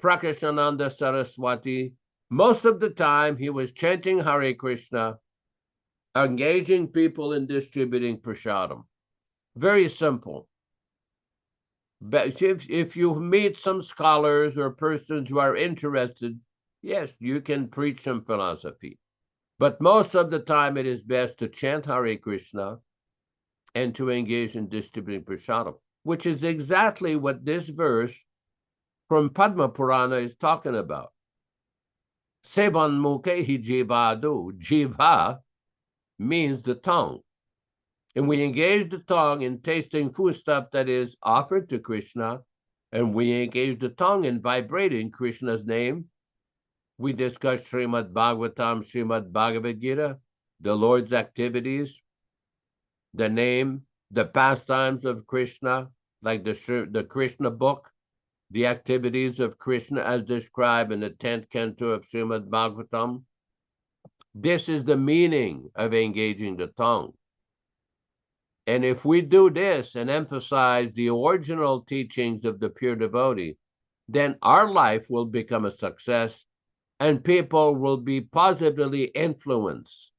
Prakashananda Saraswati. Most of the time, he was chanting Hare Krishna, engaging people in distributing prasadam. Very simple. But if you meet some scholars or persons who are interested, yes, you can preach some philosophy. But most of the time, it is best to chant Hare Krishna and to engage in distributing prasadam, which is exactly what this verse from Padma Purana is talking about. Sevan Mukehi Jivadu. Jiva means the tongue. And we engage the tongue in tasting foodstuff that is offered to Krishna, and we engage the tongue in vibrating Krishna's name. We discuss Srimad Bhagavatam, Srimad Bhagavad Gita, the Lord's activities, the name, the pastimes of Krishna, like the Krishna book, the activities of Krishna as described in the 10th canto of Srimad Bhagavatam. This is the meaning of engaging the tongue. And if we do this and emphasize the original teachings of the pure devotee, then our life will become a success and people will be positively influenced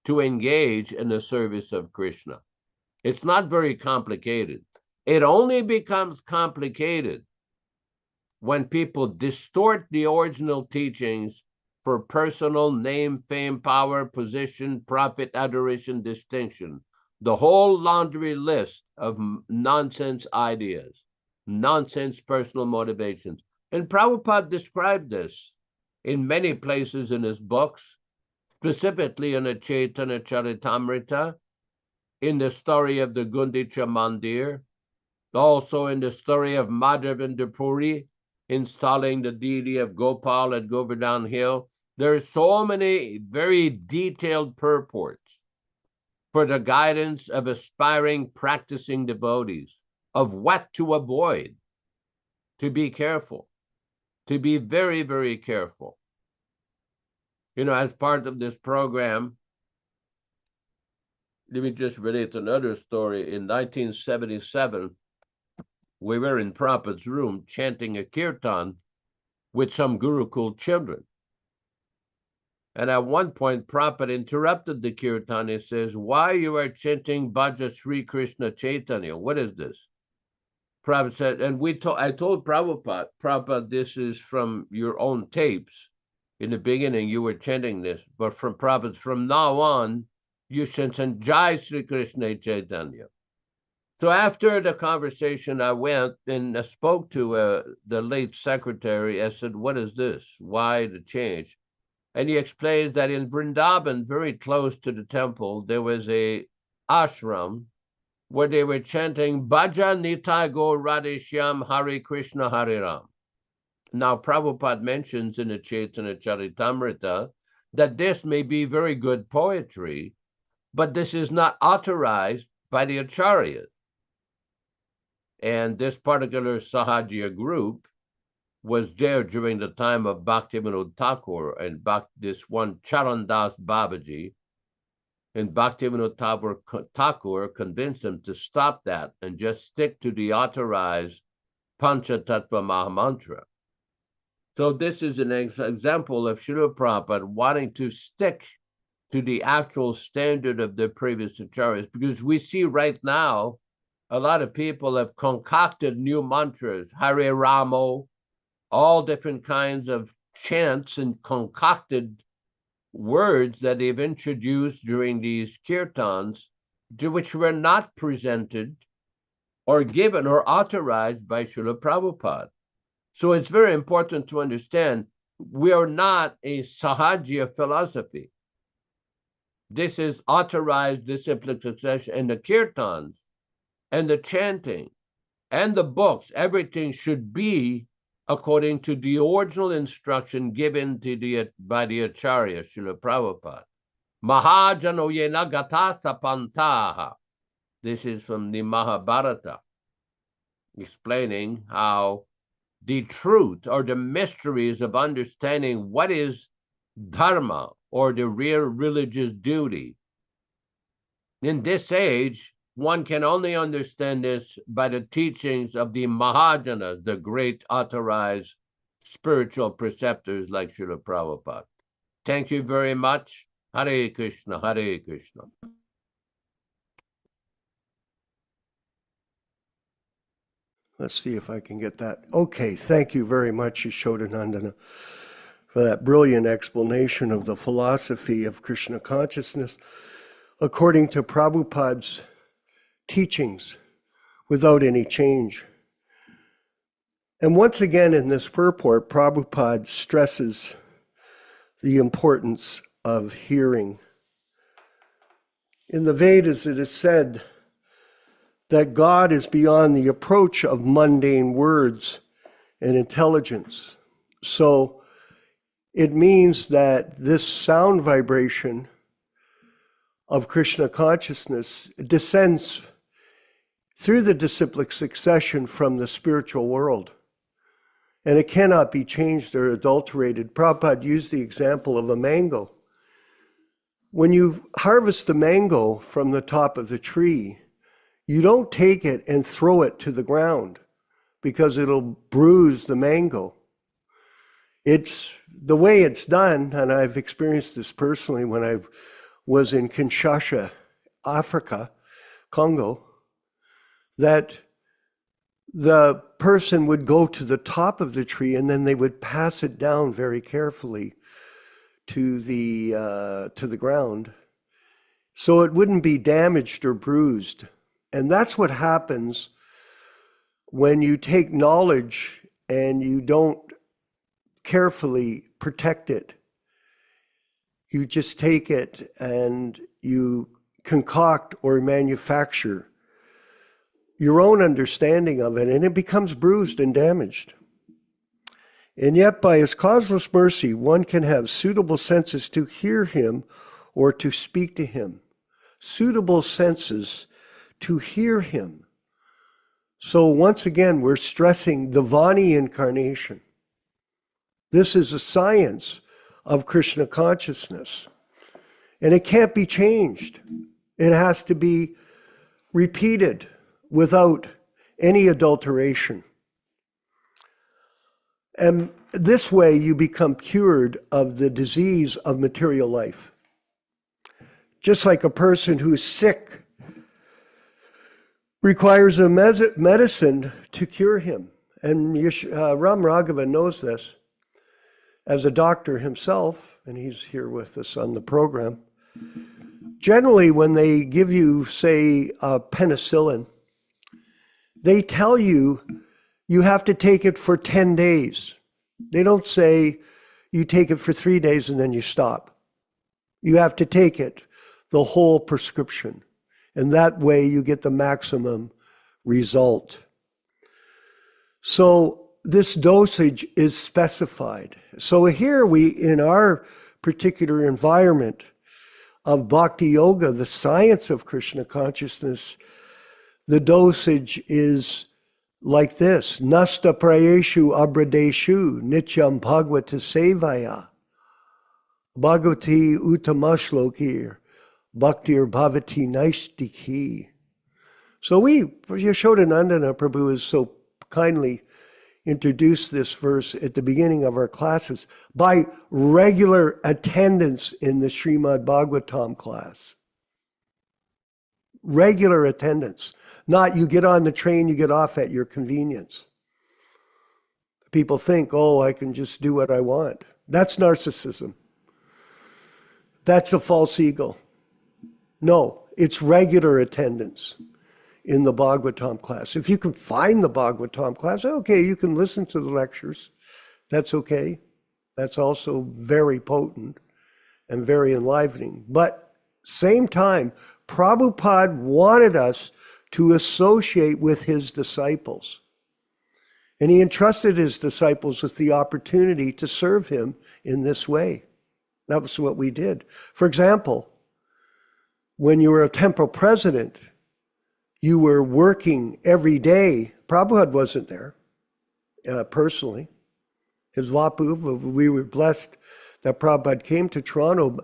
to engage in the service of Krishna. It's not very complicated. It only becomes complicated when people distort the original teachings for personal name, fame, power, position, profit, adoration, distinction. The whole laundry list of nonsense ideas, nonsense personal motivations. And Prabhupada described this in many places in his books, specifically in the Chaitanya Charitamrita, in the story of the Gundicha Mandir, also in the story of Madhavendra Puri, installing the deity of Gopal at Govardhan Hill. There are so many very detailed purports for the guidance of aspiring practicing devotees of what to avoid, to be careful, to be very, very careful. You know, as part of this program, let me just relate another story. In 1977, we were in Prabhupada's room chanting a kirtan with some Gurukul children. And at one point, Prabhupada interrupted the kirtan. He says, "Why you are chanting Bhaja Sri Krishna Chaitanya? What is this?" Prabhupada said, and I told Prabhupada, this is from your own tapes. In the beginning, you were chanting this, but from Prabhupada, from now on, you should chant Jai Sri Krishna Chaitanya. So after the conversation, I went and I spoke to the late secretary. I said, "What is this? Why the change?" And he explains that in Vrindavan, very close to the temple, there was a ashram where they were chanting Bhaja Nitai Gaur Radhe Shyam Hare Krishna Hare Ram. Now, Prabhupada mentions in the Chaitanya Charitamrita that this may be very good poetry, but this is not authorized by the acharyas. And this particular Sahajiya group was there during the time of Bhaktivinoda Thakur and this one Charandas Babaji. And Bhaktivinoda Thakur convinced them to stop that and just stick to the authorized Panchatattva Mahamantra. So this is an example of Srila Prabhupada wanting to stick to the actual standard of the previous acharyas, because we see right now a lot of people have concocted new mantras, Hare Ramo, all different kinds of chants and concocted words that they've introduced during these kirtans, to which were not presented or given or authorized by Srila Prabhupada. So it's very important to understand we are not a Sahajiya philosophy. This is authorized disciplic succession, and the kirtans and the chanting and the books, everything should be according to the original instruction given to by the Acharya, Srila Prabhupada. Mahajano yena gata sapantaha. This is from the Mahabharata, explaining how the truth or the mysteries of understanding what is dharma or the real religious duty. In this age, one can only understand this by the teachings of the Mahajanas, the great authorized spiritual preceptors like Srila Prabhupada. Thank you very much. Hare Krishna, Hare Krishna. Let's see if I can get that. Okay, thank you very much, Yashodanandana, for that brilliant explanation of the philosophy of Krishna consciousness according to Prabhupada's teachings without any change. And once again in this purport, Prabhupada stresses the importance of hearing. In the Vedas, it is said that God is beyond the approach of mundane words and intelligence. So it means that this sound vibration of Krishna consciousness descends through the disciplic succession from the spiritual world. and it cannot be changed or adulterated. Prabhupada used the example of a mango. When you harvest the mango from the top of the tree, you don't take it and throw it to the ground because it'll bruise the mango. It's the way it's done, and I've experienced this personally when I was in Kinshasa, Africa, Congo, that the person would go to the top of the tree and then they would pass it down very carefully to the ground so it wouldn't be damaged or bruised. And that's what happens when you take knowledge and you don't carefully protect it. You just take it and you concoct or manufacture your own understanding of it, and it becomes bruised and damaged. And yet, by his causeless mercy, one can have suitable senses to hear him or to speak to him. Suitable senses to hear him. So once again, we're stressing the Vani incarnation. This is a science of Krishna consciousness. And it can't be changed. It has to be repeated without any adulteration. And this way you become cured of the disease of material life. Just like a person who's sick requires a medicine to cure him. And Ram Raghava knows this as a doctor himself, and he's here with us on the program. Generally, when they give you, say, penicillin, they tell you you have to take it for 10 days. They don't say you take it for 3 days and then you stop. You have to take it, the whole prescription. And that way you get the maximum result. So this dosage is specified. So here we, in our particular environment of Bhakti Yoga, the science of Krishna consciousness, the dosage is like this: Nasta prayeshu abradeshu nityam bhagavata sevaya bhagavati uttamashlokir bhaktir bhavati naistiki. So Yashodanandana Prabhu has so kindly introduced this verse at the beginning of our classes by regular attendance in the Srimad Bhagavatam class. Regular attendance. Not you get on the train, you get off at your convenience. People think, oh, I can just do what I want. That's narcissism. That's a false ego. No, it's regular attendance in the Bhagavatam class. If you can find the Bhagavatam class, okay, you can listen to the lectures. That's okay. That's also very potent and very enlivening. But same time, Prabhupada wanted us to associate with his disciples. And he entrusted his disciples with the opportunity to serve him in this way. That was what we did. For example, when you were a temple president, you were working every day. Prabhupada wasn't there personally. His Vapu, we were blessed that Prabhupada came to Toronto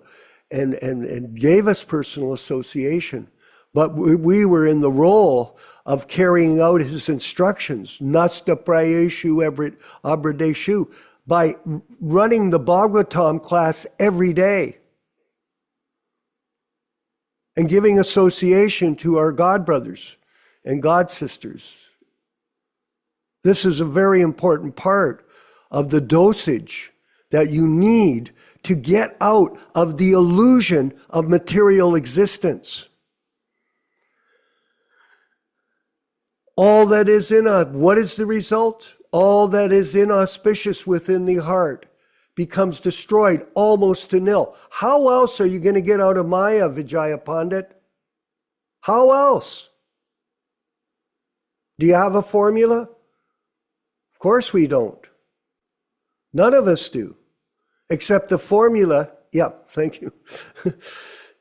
and gave us personal association. But we were in the role of carrying out his instructions, Nasta prayeshu abradeshu, by running the Bhagavatam class every day and giving association to our God brothers and God sisters. This is a very important part of the dosage that you need to get out of the illusion of material existence. All that is in us, what is the result? All that is inauspicious within the heart becomes destroyed almost to nil. How else are you going to get out of Maya, Vijaya Pandit? How else? Do you have a formula? Of course we don't. None of us do. Except the formula, thank you.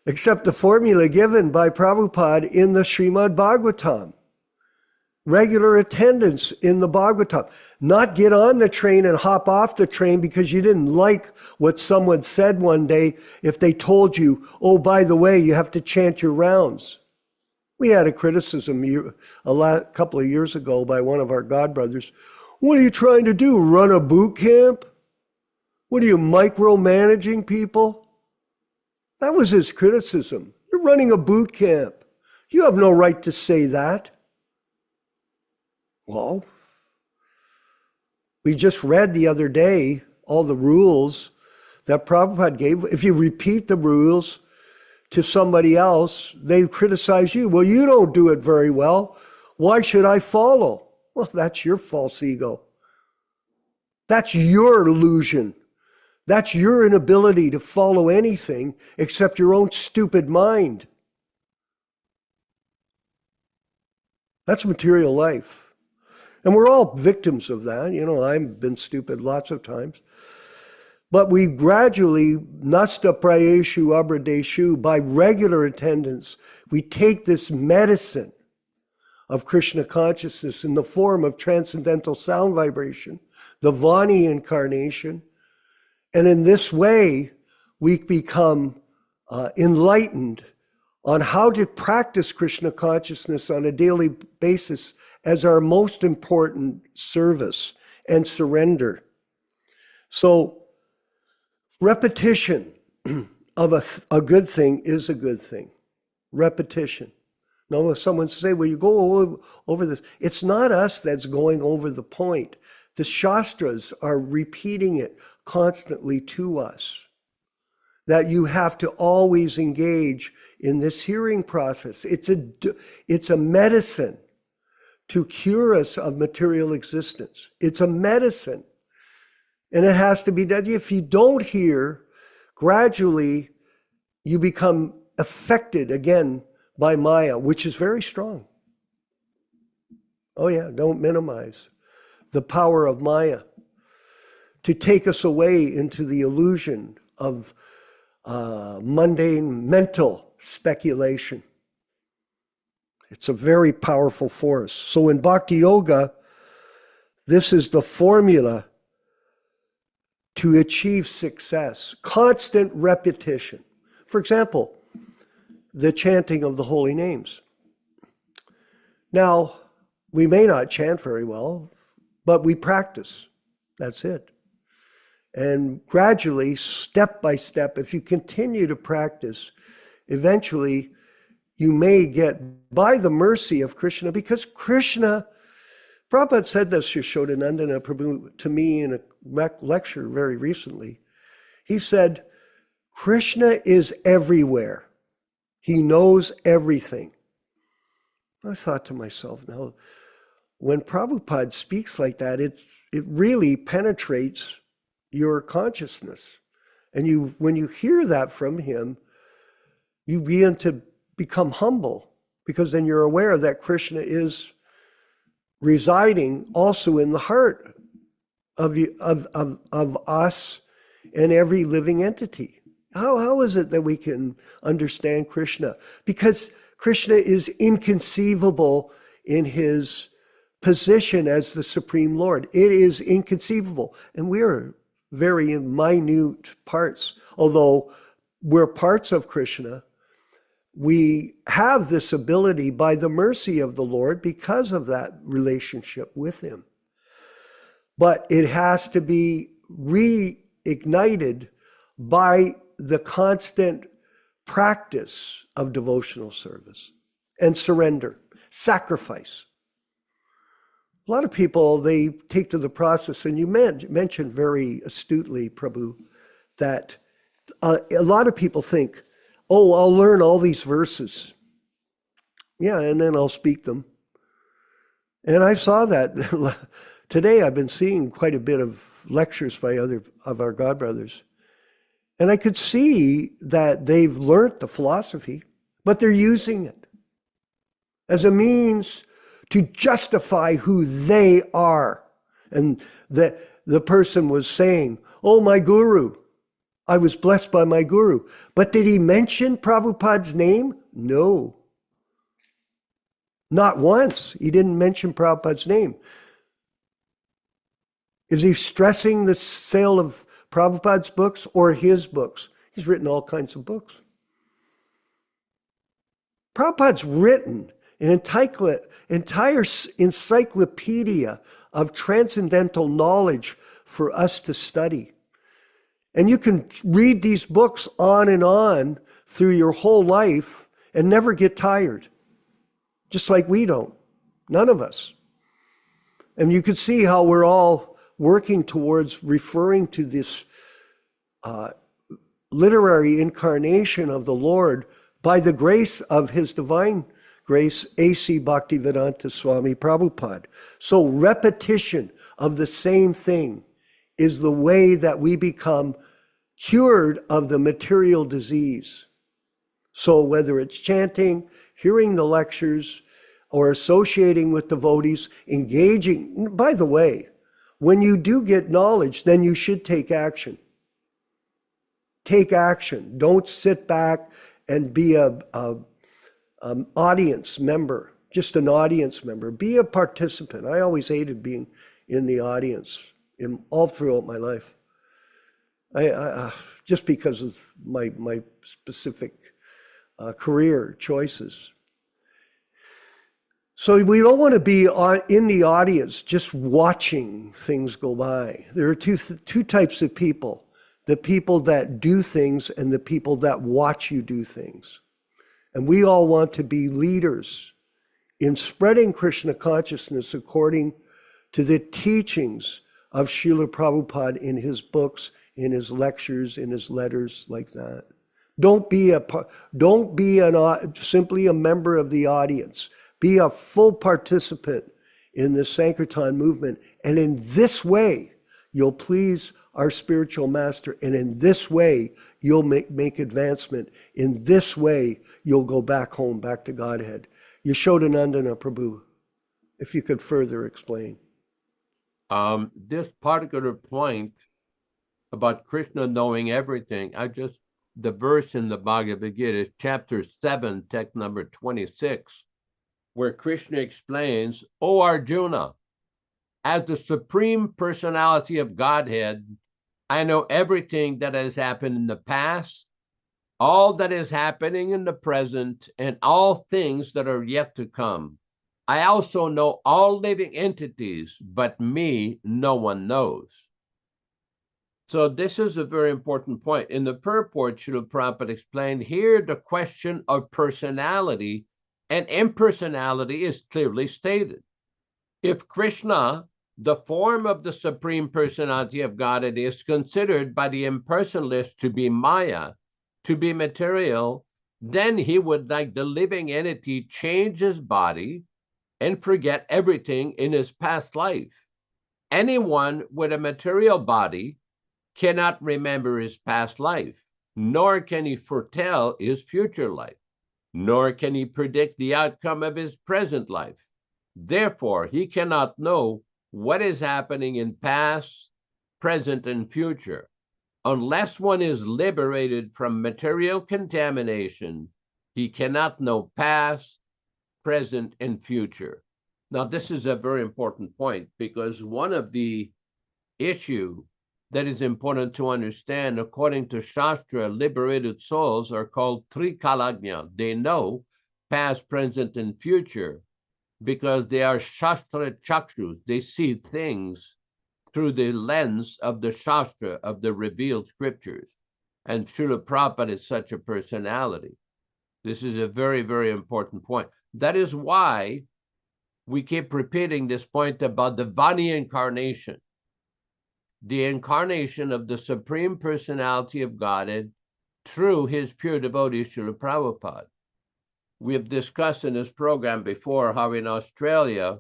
Except the formula given by Prabhupada in the Srimad Bhagavatam. regular attendance in the Bhagavatam. Not get on the train and hop off the train because you didn't like what someone said one day if they told you, oh, by the way, you have to chant your rounds. We had a criticism couple of years ago by one of our godbrothers. What are you trying to do, run a boot camp? What are you, micromanaging people? That was his criticism. You're running a boot camp. You have no right to say that. Well, we just read the other day all the rules that Prabhupada gave. If you repeat the rules to somebody else, they criticize you. Well, you don't do it very well. Why should I follow? Well, that's your false ego. That's your illusion. That's your inability to follow anything except your own stupid mind. That's material life. And we're all victims of that. You know, I've been stupid lots of times. But we gradually, nasta prayeshu abradeshu, by regular attendance, we take this medicine of Krishna consciousness in the form of transcendental sound vibration, the Vani incarnation. And in this way, we become enlightened on how to practice Krishna consciousness on a daily basis as our most important service and surrender. So repetition of a good thing is a good thing. Repetition. Now, if someone say, well, you go over this, it's not us that's going over the point. The Shastras are repeating it constantly to us, that you have to always engage in this hearing process. It's a medicine to cure us of material existence. It's a medicine. And it has to be done. If you don't hear, gradually you become affected again by Maya, which is very strong. Oh yeah, don't minimize the power of Maya to take us away into the illusion of mundane mental speculation. It's a very powerful force. So in Bhakti Yoga, this is the formula to achieve success. Constant repetition. For example, the chanting of the holy names. Now, we may not chant very well, but we practice. That's it. And gradually, step by step, if you continue to practice, eventually you may get, by the mercy of Krishna, because Krishna, Prabhupada said this, Yashodanandana Prabhu, to me in a lecture very recently. He said, Krishna is everywhere. He knows everything. I thought to myself, now, when Prabhupada speaks like that, it really penetrates your consciousness. And when you hear that from him, you begin to become humble, because then you're aware that Krishna is residing also in the heart of us and every living entity. How is it that we can understand Krishna? Because Krishna is inconceivable in his position as the Supreme Lord. It is inconceivable. And we're very minute parts. Although we're parts of Krishna, we have this ability by the mercy of the Lord because of that relationship with him. But it has to be reignited by the constant practice of devotional service and surrender, sacrifice. A lot of people, they take to the process, and you mentioned very astutely, Prabhu, that a lot of people think, oh, I'll learn all these verses. Yeah, and then I'll speak them. And I saw that. Today I've been seeing quite a bit of lectures by other of our godbrothers. And I could see that they've learnt the philosophy, but they're using it as a means to justify who they are. And the person was saying, oh, my guru, I was blessed by my guru. But did he mention Prabhupada's name? No. Not once. He didn't mention Prabhupada's name. Is he stressing the sale of Prabhupada's books or his books? He's written all kinds of books. Prabhupada's written an entire encyclopedia of transcendental knowledge for us to study. And you can read these books on and on through your whole life and never get tired. Just like we don't. None of us. And you can see how we're all working towards referring to this literary incarnation of the Lord by the grace of His divine grace, A.C. Bhaktivedanta Swami Prabhupada. So repetition of the same thing is the way that we become cured of the material disease. So whether it's chanting, hearing the lectures, or associating with devotees, engaging, by the way, when you do get knowledge, then you should take action. Take action. Don't sit back and be an audience member, just an audience member. Be a participant. I always hated being in the audience all throughout my life. I just because of my specific career choices. So we don't want to be in the audience just watching things go by. There are two types of people: the people that do things and the people that watch you do things. And we all want to be leaders in spreading Krishna consciousness according to the teachings of Srila Prabhupada in his books, in his lectures, in his letters, like that. Don't be simply a member of the audience. Be a full participant in the Sankirtan movement. And in this way, you'll please our spiritual master. And in this way, you'll make advancement. In this way, you'll go back home, back to Godhead. Yashodanandana Prabhu, if you could further explain. This particular point about Krishna knowing everything, the verse in the Bhagavad Gita is chapter 7, text number 26, where Krishna explains, O Arjuna, as the Supreme Personality of Godhead, I know everything that has happened in the past, all that is happening in the present, and all things that are yet to come. I also know all living entities, but me no one knows. So this is a very important point. In the purport, Srila Prabhupada explained here the question of personality and impersonality is clearly stated. If Krishna, the form of the Supreme Personality of Godhead, is considered by the impersonalists to be Maya, to be material, then he would, like the living entity, change his body and forget everything in his past life. Anyone with a material body cannot remember his past life, nor can he foretell his future life, nor can he predict the outcome of his present life. Therefore, he cannot know what is happening in past, present, and future. Unless one is liberated from material contamination, he cannot know past, present, and future. Now, this is a very important point, because one of the issues that is important to understand, according to Shastra, liberated souls are called Trikalagnya. They know past, present, and future because they are Shastra Chakshus. They see things through the lens of the Shastra, of the revealed scriptures. And Srila Prabhupada is such a personality. This is a very, very important point. That is why we keep repeating this point about the Vani incarnation, the incarnation of the Supreme Personality of Godhead through his pure devotee, Srila Prabhupada. We have discussed in this program before how in Australia,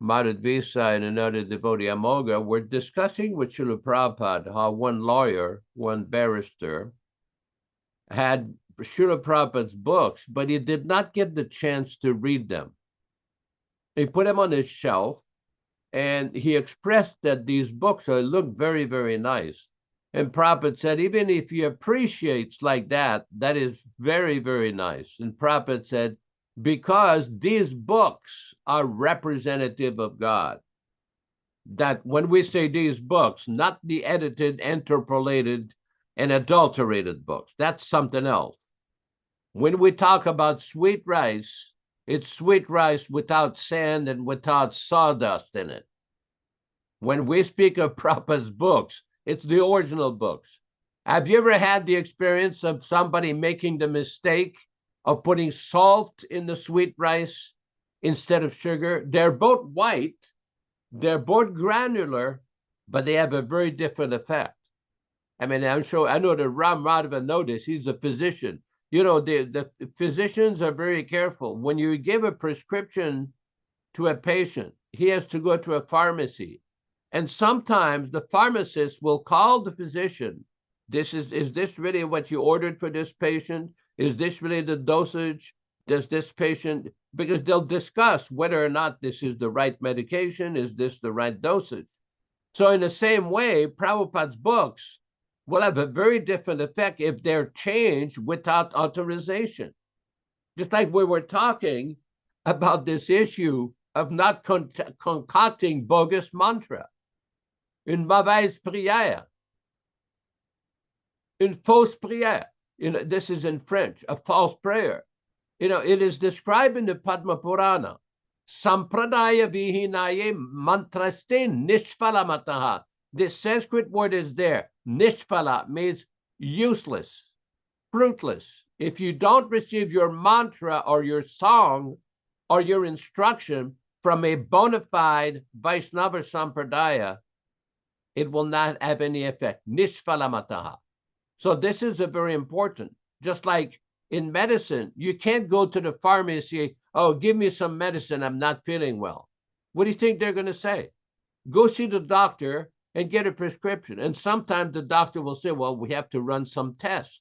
Vyāsa and another devotee, Amoga, were discussing with Srila Prabhupada how one lawyer, one barrister, had Srila Prabhupada's books, but he did not get the chance to read them. He put them on his shelf, and he expressed that these books look very, very nice. And Prabhupada said, even if he appreciates like that, that is very, very nice. And Prabhupada said, because these books are representative of God. That when we say these books, not the edited, interpolated, and adulterated books, that's something else. When we talk about sweet rice, it's sweet rice without sand and without sawdust in it. When we speak of Prabhupada's books, it's the original books. Have you ever had the experience of somebody making the mistake of putting salt in the sweet rice instead of sugar? They're both white, they're both granular, but they have a very different effect. I mean, I'm sure, I know that Ram Madhava know this. He's a physician. You know, the physicians are very careful. When you give a prescription to a patient, he has to go to a pharmacy. And sometimes the pharmacist will call the physician. Is this really what you ordered for this patient? Is this really the dosage? Does this patient, because they'll discuss whether or not this is the right medication, is this the right dosage? So in the same way, Prabhupada's books will have a very different effect if they're changed without authorization. Just like we were talking about this issue of not concocting bogus mantra, une mauvaise prière, une fausse prière. You know, this is in French, a false prayer. You know, it is described in the Padma Purana. Sampradaya vihinaye mantraste nishphalamataha. This Sanskrit word is there. Nishphala means useless, fruitless. If you don't receive your mantra or your song or your instruction from a bona fide Vaishnava Sampradaya, it will not have any effect. Nishphalamataha. So this is a very important. Just like in medicine, you can't go to the pharmacy, oh, give me some medicine, I'm not feeling well. What do you think they're going to say? Go see the doctor and get a prescription. And sometimes the doctor will say, well, we have to run some tests.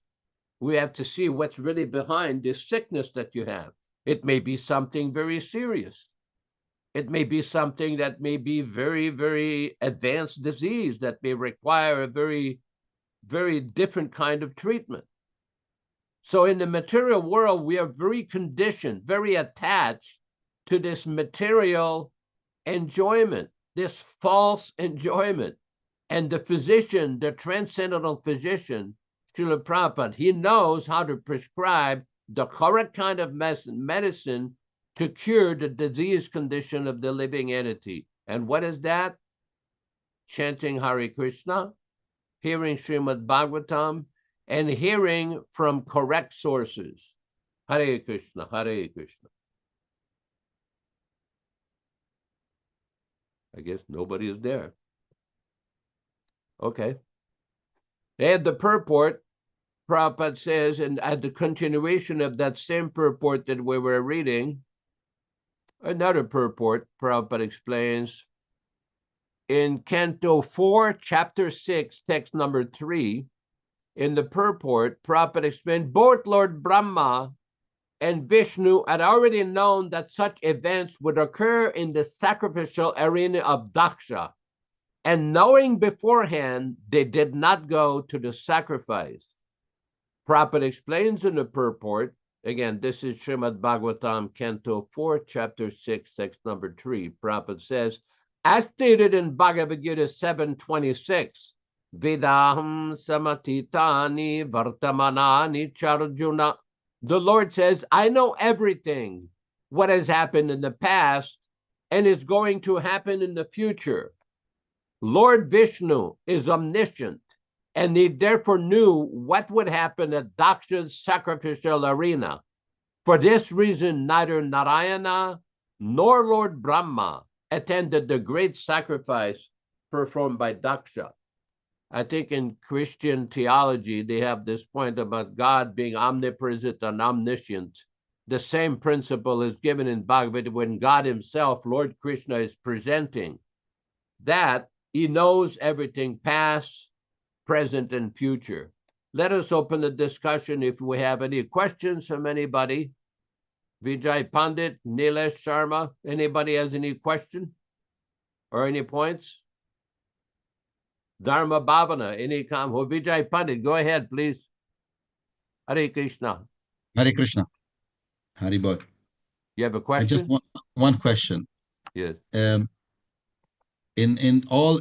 We have to see what's really behind this sickness that you have. It may be something very serious. It may be something that may be very, very advanced disease that may require a very, very different kind of treatment. So in the material world, we are very conditioned, very attached to this material enjoyment, this false enjoyment. And the physician, the transcendental physician, Srila Prabhupada, he knows how to prescribe the correct kind of medicine to cure the disease condition of the living entity. And what is that? Chanting Hare Krishna, hearing Srimad Bhagavatam, and hearing from correct sources. Hare Krishna, Hare Krishna. I guess nobody is there. Okay. And the purport, Prabhupada says, and at the continuation of that same purport that we were reading, another purport, Prabhupada explains, in Canto 4, Chapter 6, text number 3, in the purport, Prabhupada explained, both Lord Brahma and Vishnu had already known that such events would occur in the sacrificial arena of Daksha. And knowing beforehand, they did not go to the sacrifice. Prabhupada explains in the purport, again, this is Srimad Bhagavatam, Canto 4, Chapter 6, text number 3. Prabhupada says, as stated in Bhagavad Gita 7:26, Vidaham samatitani vartamanani charjuna. The Lord says, I know everything, what has happened in the past and is going to happen in the future. Lord Vishnu is omniscient, and he therefore knew what would happen at Daksha's sacrificial arena. For this reason, neither Narayana nor Lord Brahma attended the great sacrifice performed by Daksha. I think in Christian theology, they have this point about God being omnipresent and omniscient. The same principle is given in Bhagavad Gita when God himself, Lord Krishna, is presenting that he knows everything past, present, and future. Let us open the discussion if we have any questions from anybody. Vijay Pandit, Nilesh Sharma, anybody has any question or any points? Dharma Bhavana, any comment? Vijay Pandit, go ahead, please. Hare Krishna. Hare Krishna. Hari Bol. You have a I question? just want one question. Yes. In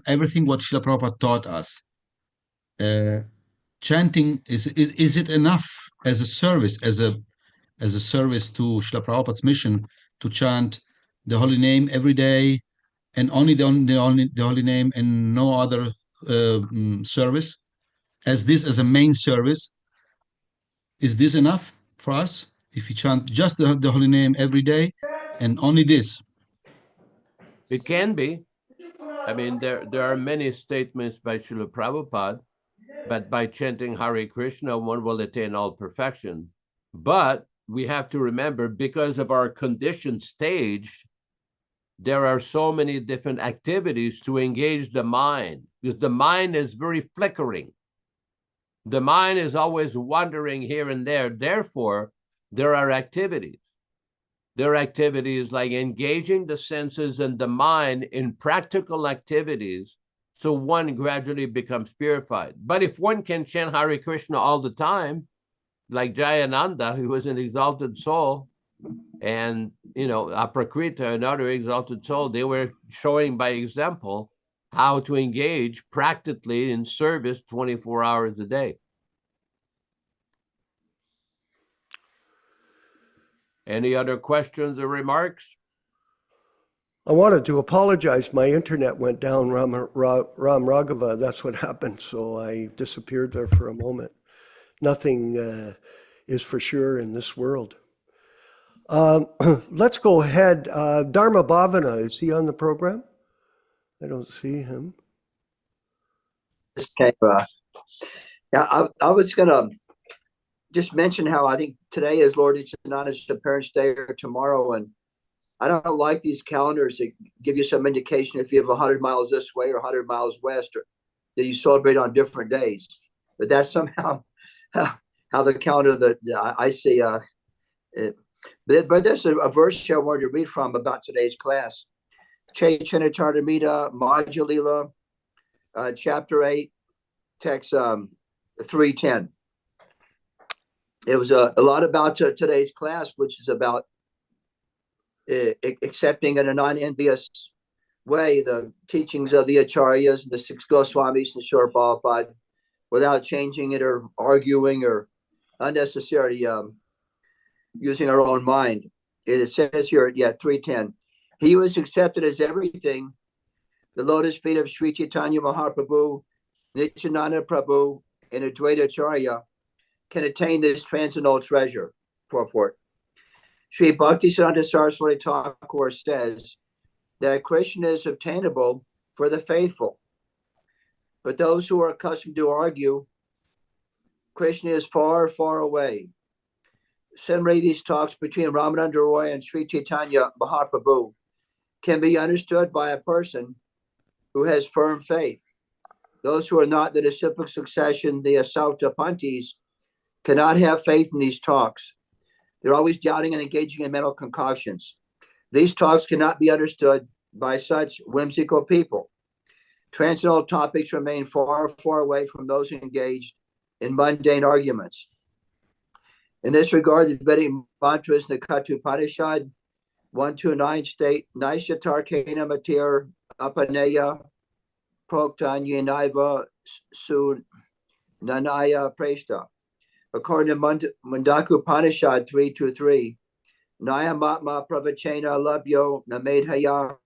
everything what Srila Prabhupada taught us, chanting is it enough as a service, as a service to Srila Prabhupada's mission to chant the holy name every day and only the holy name and no other service, as a main service? Is this enough for us if you chant just the holy name every day and only this? It can be. I mean, there are many statements by Srila Prabhupada, but by chanting Hare Krishna, one will attain all perfection. But we have to remember, because of our conditioned stage, there are so many different activities to engage the mind, because the mind is very flickering. The mind is always wandering here and there. Therefore, there are activities. There are activities like engaging the senses and the mind in practical activities, so one gradually becomes purified. But if one can chant Hare Krishna all the time, like Jayananda, who was an exalted soul, and Aprakrita, another exalted soul, they were showing by example how to engage practically in service 24 hours a day. Any other questions or remarks? I wanted to apologize. My internet went down, Ram Raghava. That's what happened. So I disappeared there for a moment. Nothing is for sure in this world. Let's go ahead. Dharma Bhavana, is he on the program? I don't see him. Okay. Yeah, I was going to just mention how I think today is Lord Nityananda's Parents' Day or tomorrow, and I don't like these calendars that give you some indication if you have 100 miles this way or 100 miles west, or that you celebrate on different days. But that's somehow how the calendar that I see. But there's a verse here I wanted to read from about today's class. Chaitanya Charitamrita Madhya Lila, chapter 8, text 310. It was a lot about today's class, which is about accepting in a non-envious way the teachings of the acharyas and the six Goswamis and Srila Prabhupada, without changing it or arguing or unnecessarily using our own mind. It says here, 310, he who is accepted as everything, the lotus feet of Sri Chaitanya Mahaprabhu, Nityananda Prabhu, and Advaita Acharya, can attain this transcendental treasure. Purport. Sri Bhaktisiddhanta Saraswati Thakur says that Krishna is obtainable for the faithful, but those who are accustomed to argue, Krishna is far, far away. Similarly, these talks between Ramananda Roy and Sri Chaitanya Mahaprabhu can be understood by a person who has firm faith. Those who are not the disciplic succession, the Asauta Pantis, cannot have faith in these talks. They're always doubting and engaging in mental concoctions. These talks cannot be understood by such whimsical people. Transcendental topics remain far, far away from those engaged in mundane arguments. In this regard, the Vedic mantras in the Kathopanishad 129 state, Naishatar Kena Matir Apaneya Proktan Yenaiva Su Nanaya Presta. According to Mundaku Upanishad 323, Nayamatma Pravachena Labyo Namedhaya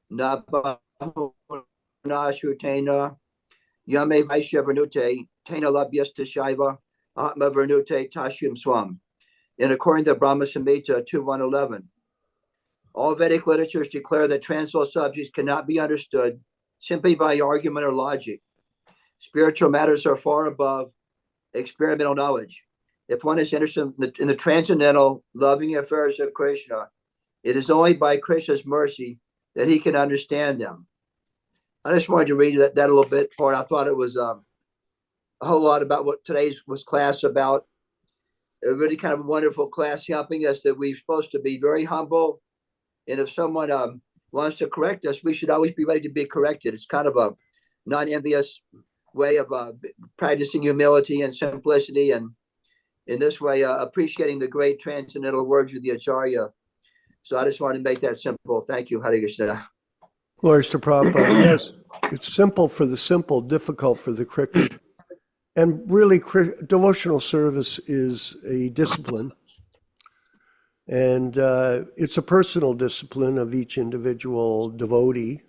Nabahuna Shutena Yame Vaishya Vernute Tena Labyasta Shaiva Atma Vernute Tashum Swam. And according to Brahma Samhita 2111, all Vedic literatures declare that transcendental subjects cannot be understood simply by argument or logic. Spiritual matters are far above experimental knowledge. If one is interested in the transcendental loving affairs of Krishna, it is only by Krishna's mercy that he can understand them. I just wanted to read that a little bit for it. I thought it was a whole lot about what today's was class about. A really kind of a wonderful class, helping us that we're supposed to be very humble. And if someone wants to correct us, we should always be ready to be corrected. It's kind of a non-envious way of practicing humility and simplicity and in this way, appreciating the great transcendental words of the Acharya. So I just wanted to make that simple. Thank you, Hare Krishna. Glories to Prabhupada. Yes, it's simple for the simple, difficult for the cricket. And really, devotional service is a discipline. And it's a personal discipline of each individual devotee.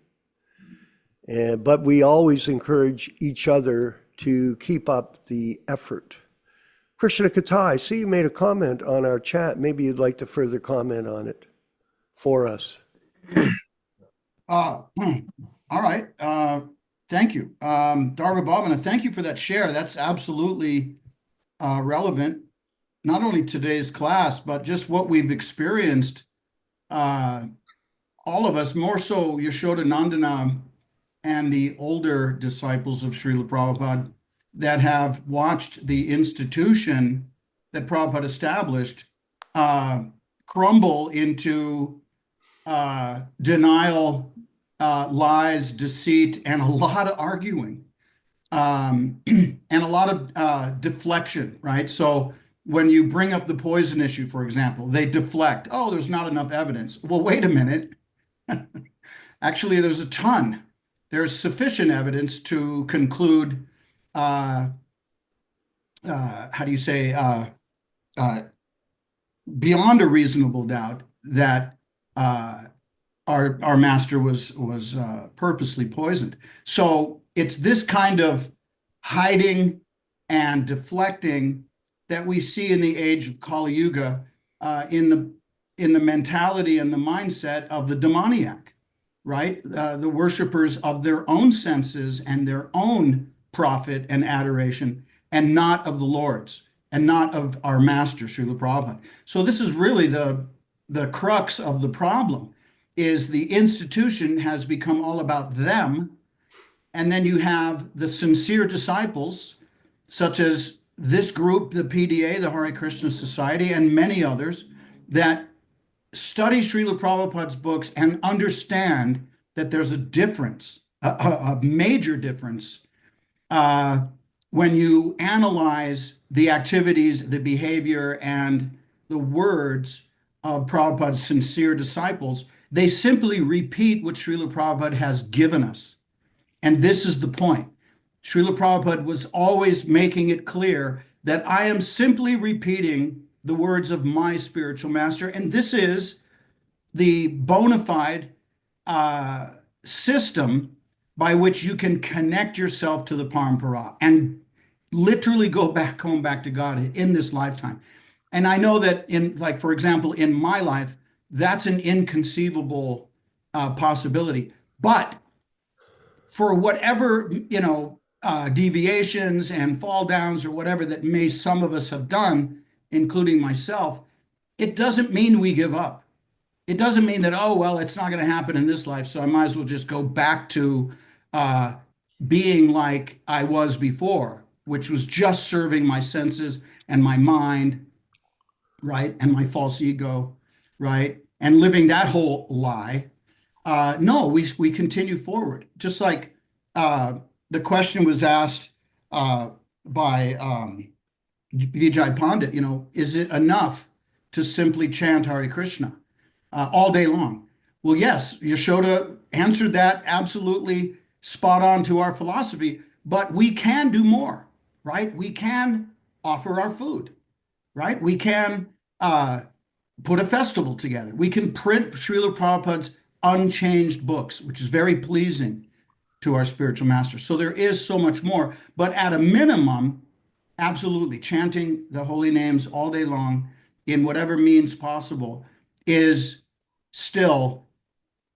But we always encourage each other to keep up the effort. Krishna Kata, I see you made a comment on our chat. Maybe you'd like to further comment on it for us. All right. Thank you. Darva Bhavana, thank you for that share. That's absolutely relevant, not only today's class, but just what we've experienced, all of us, more so Yashoda Nandana and the older disciples of Srila Prabhupada that have watched the institution that Prabhupada established crumble into denial, lies, deceit, and a lot of arguing, and a lot of deflection, right? So when you bring up the poison issue, for example, they deflect. Oh, there's not enough evidence. Well, wait a minute. Actually, there's a ton. There's sufficient evidence to conclude, how do you say, beyond a reasonable doubt that our master was purposely poisoned. So it's this kind of hiding and deflecting that we see in the age of Kali Yuga, in the mentality and the mindset of the demoniac, right? The worshipers of their own senses and their own profit and adoration, and not of the Lord's, and not of our master, Srila Prabhupada. So this is really the crux of the problem, is the institution has become all about them. And then you have the sincere disciples, such as this group, the PDA, the Hare Krishna Society, and many others, that study Srila Prabhupada's books and understand that there's a difference, a major difference, when you analyze the activities, the behavior, and the words of Prabhupada's sincere disciples. They simply repeat what Srila Prabhupada has given us. And this is the point. Srila Prabhupada was always making it clear that I am simply repeating the words of my spiritual master. And this is the bona fide system by which you can connect yourself to the Parampara and literally go back home, back to God in this lifetime. And I know that for example, in my life, that's an inconceivable possibility. But for whatever, deviations and fall downs or whatever that may some of us have done, including myself, it doesn't mean we give up. It doesn't mean that, oh, well, it's not going to happen in this life, so I might as well just go back to being like I was before, which was just serving my senses and my mind, right? And my false ego, right? And living that whole lie. No, we continue forward. Just like the question was asked by Vijay Pandit, is it enough to simply chant Hare Krishna all day long? Well, yes, Yashoda answered that absolutely spot on to our philosophy, but we can do more, right? We can offer our food, right? We can put a festival together. We can print Srila Prabhupada's unchanged books, which is very pleasing to our spiritual master. So there is so much more, but at a minimum, absolutely, chanting the holy names all day long in whatever means possible is still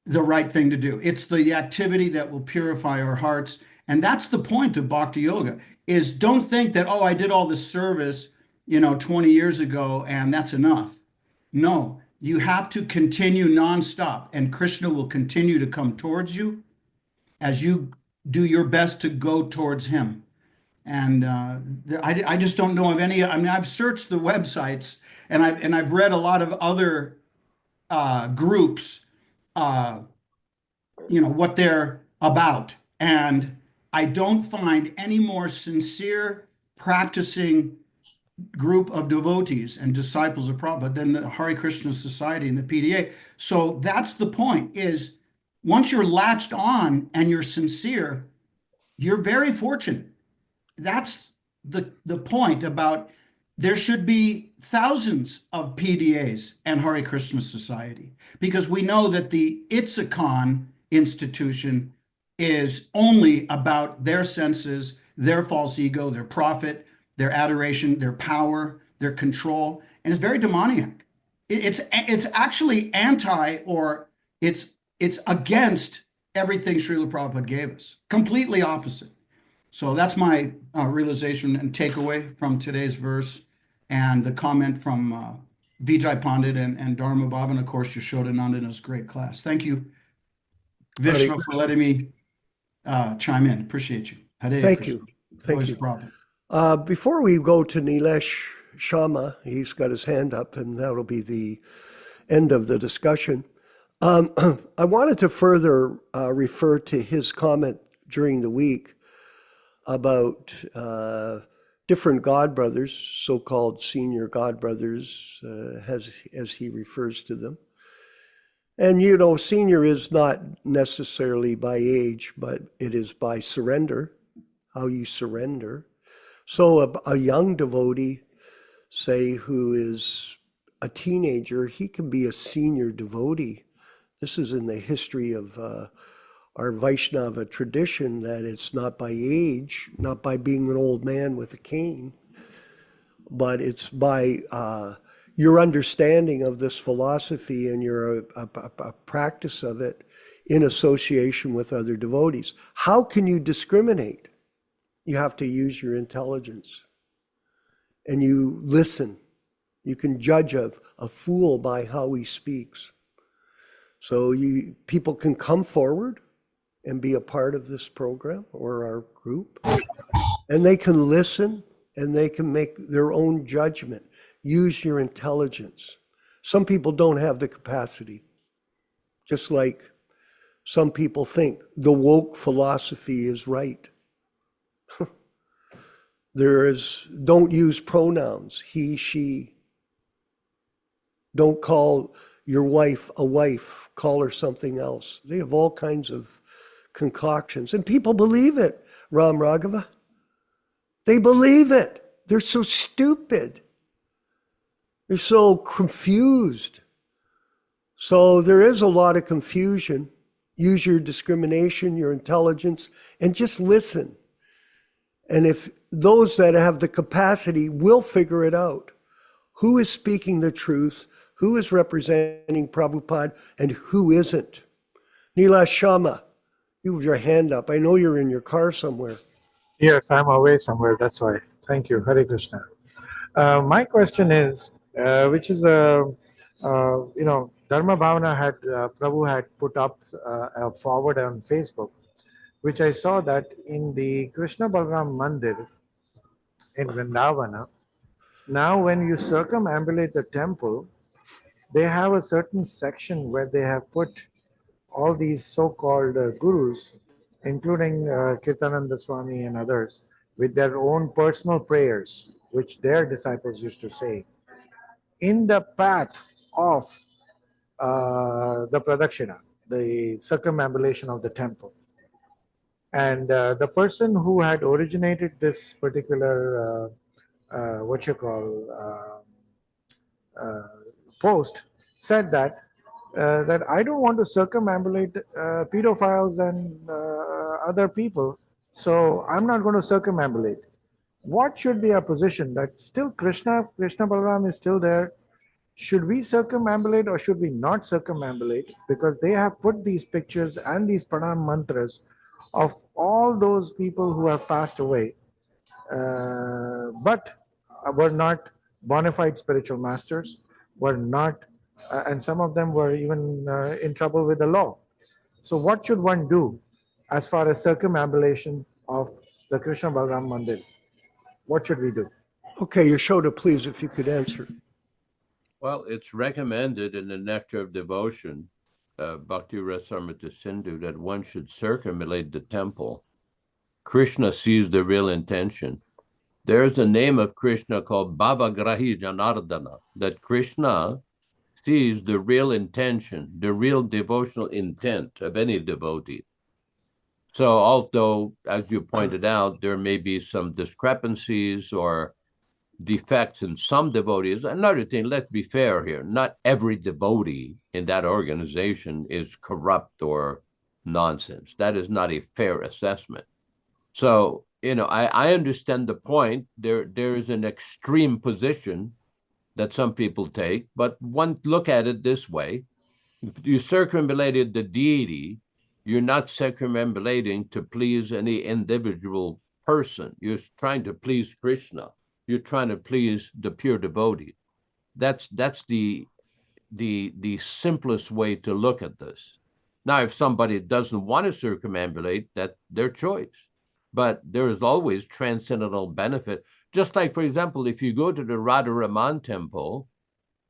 the right thing to do. It's the activity that will purify our hearts. And that's the point of Bhakti Yoga, is don't think that, oh, I did all this service, 20 years ago, and that's enough. No, you have to continue nonstop, and Krishna will continue to come towards you as you do your best to go towards him. And I just don't know of any. I mean, I've searched the websites, and I've read a lot of other groups, what they're about, and I don't find any more sincere practicing group of devotees and disciples of Prabhupada than the Hare Krishna Society and the PDA. So that's the point, is once you're latched on and you're sincere, you're very fortunate. That's the point about there should be thousands of PDAs and Hare Krishna Society, because we know that the Itzikon institution is only about their senses, their false ego, their profit, their adoration, their power, their control, and it's very demoniac. It's actually anti, or it's against everything Srila Prabhupada gave us. Completely opposite. So that's my realization and takeaway from today's verse, and the comment from Vijay Pandit and Dharma Bhavan, and of course Yashodananda in his great class. Thank you, Vishwa, for letting me chime in. Appreciate you. Hare Thank Krishna. you. Thank Always you. a problem. Before we go to Nilesh Sharma, he's got his hand up, and that'll be the end of the discussion. I wanted to further refer to his comment during the week about different godbrothers, so-called senior godbrothers, as he refers to them. And, you know, senior is not necessarily by age, but it is by surrender, how you surrender. So a young devotee, say, who is a teenager, he can be a senior devotee. This is in the history of our Vaishnava tradition, that it's not by age, not by being an old man with a cane, but it's by your understanding of this philosophy and your a practice of it in association with other devotees. How can you discriminate? You have to use your intelligence, and you listen. You can judge a fool by how he speaks. So people can come forward and be a part of this program or our group, and they can listen and they can make their own judgment. Use your intelligence. Some people don't have the capacity, just like some people think the woke philosophy is right. Don't use pronouns, he, she. Don't call your wife a wife, call her something else. They have all kinds of concoctions, and people believe it, Ram Raghava. They believe it. They're so stupid. They're so confused. So there is a lot of confusion. Use your discrimination, your intelligence, and just listen. And if those that have the capacity will figure it out, who is speaking the truth, who is representing Prabhupada, and who isn't. Nilesh Sharma, you have your hand up. I know you're in your car somewhere. Yes, I'm away somewhere. That's why. Thank you. Hare Krishna. My question is, which is Dharma Bhavana Prabhu had put up a forward on Facebook, which I saw that in the Krishna Balram Mandir in Vrindavana, now when you circumambulate the temple, they have a certain section where they have put all these so-called gurus, including Kirtananda Swami and others, with their own personal prayers, which their disciples used to say, in the path of the pradakshina, the circumambulation of the temple. And the person who had originated this particular, post said that I don't want to circumambulate pedophiles and other people, so I'm not going to circumambulate. What should be our position? That still Krishna Balaram is still there. Should we circumambulate or should we not circumambulate? Because they have put these pictures and these pranam mantras of all those people who have passed away, but were not bona fide spiritual masters, were not, and some of them were even in trouble with the law. So what should one do as far as circumambulation of the Krishna Balaram Mandir? What should we do? Okay, Yashoda, please, if you could answer. Well, it's recommended in the Nectar of Devotion, Bhakti Rasamrita Sindhu, that one should circumambulate the temple. Krishna sees the real intention. There's a name of Krishna called Bhavagrahi Janardana, that Krishna sees the real intention, the real devotional intent of any devotee. So although, as you pointed out, there may be some discrepancies or defects in some devotees, another thing, let's be fair here, not every devotee in that organization is corrupt or nonsense. That is not a fair assessment. So, I understand the point. There is an extreme position that some people take, but one look at it this way. If you circumambulated the deity, you're not circumambulating to please any individual person. You're trying to please Krishna. You're trying to please the pure devotee. That's the simplest way to look at this. Now, if somebody doesn't want to circumambulate, that's their choice. But there is always transcendental benefit. Just like, for example, if you go to the Radharaman temple,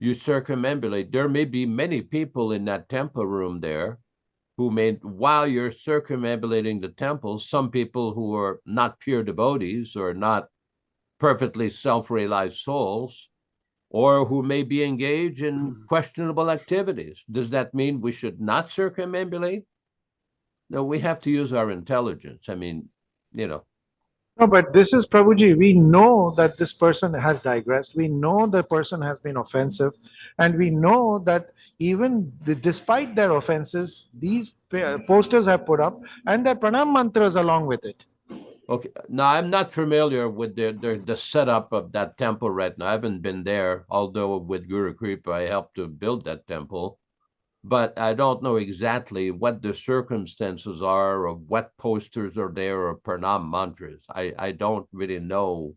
you circumambulate. There may be many people in that temple room there who may, while you're circumambulating the temple, some people who are not pure devotees or not perfectly self-realized souls, or who may be engaged in questionable activities. Does that mean we should not circumambulate? No, we have to use our intelligence. No, but this is Prabhuji. We know that this person has digressed. We know the person has been offensive. And we know that even despite their offenses, these posters have put up and their pranam mantras along with it. Okay. Now, I'm not familiar with the setup of that temple right now. I haven't been there, although with Guru Kripa, I helped to build that temple. But I don't know exactly what the circumstances are of what posters are there or pranam mantras. I don't really know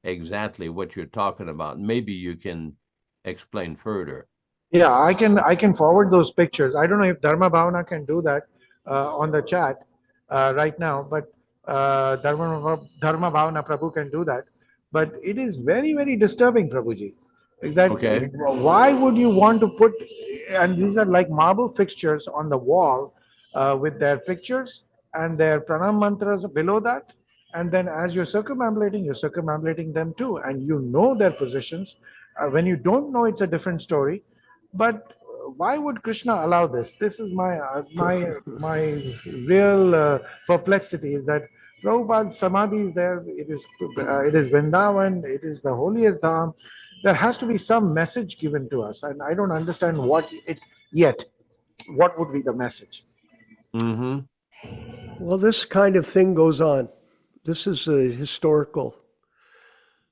exactly what you're talking about. Maybe you can explain further. Yeah, I can forward those pictures. I don't know if Dharma Bhavana can do that on the chat right now, but Dharma Bhavana Prabhu can do that. But it is very, very disturbing, Prabhuji. That Okay. why would you want to put, and these are like marble fixtures on the wall with their pictures and their pranam mantras below that. And then as you're circumambulating them too, and you know their positions. When you don't know, it's a different story. But why would Krishna allow this? This is my real perplexity is that Prabhupada's Samadhi is there. It is Vrindavan. It is the holiest dham. There has to be some message given to us, and I don't understand what it yet. What would be the message? Mm-hmm. Well, this kind of thing goes on. This is a historical,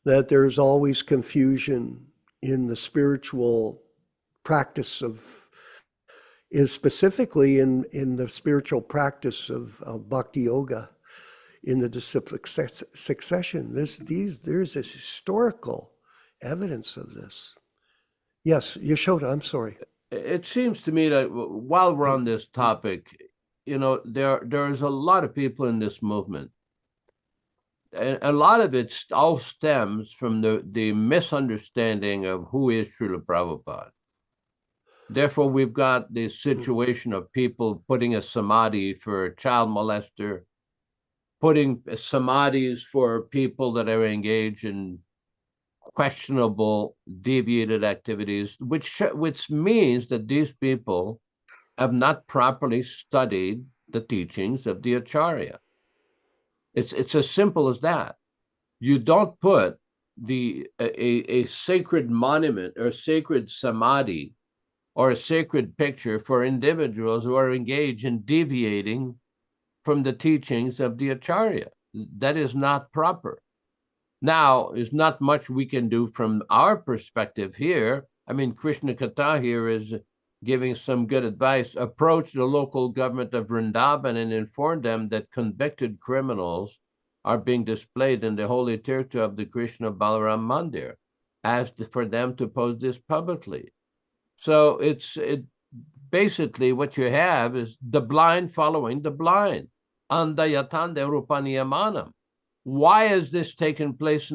that there's always confusion in the spiritual practice is specifically in the spiritual practice of bhakti yoga, in the disciplic succession. There's this historical evidence of this. Yes, Yashoda, I'm sorry. It seems to me that while we're on this topic, there's a lot of people in this movement. And a lot of it all stems from the misunderstanding of who is Srila Prabhupada. Therefore, we've got this situation of people putting a samadhi for a child molester, putting samadhis for people that are engaged in questionable, deviated activities, which means that these people have not properly studied the teachings of the Acharya. It's as simple as that. You don't put a sacred monument or sacred samadhi or a sacred picture for individuals who are engaged in deviating from the teachings of the Acharya. That is not proper. Now, there's not much we can do from our perspective here. I mean, Krishna Katha here is giving some good advice. Approach the local government of Vrindavan and inform them that convicted criminals are being displayed in the holy tirtha of the Krishna Balaram Mandir. Ask for them to post this publicly. So basically what you have is the blind following the blind. Andayatande rupaniyamanam. Why is this taking place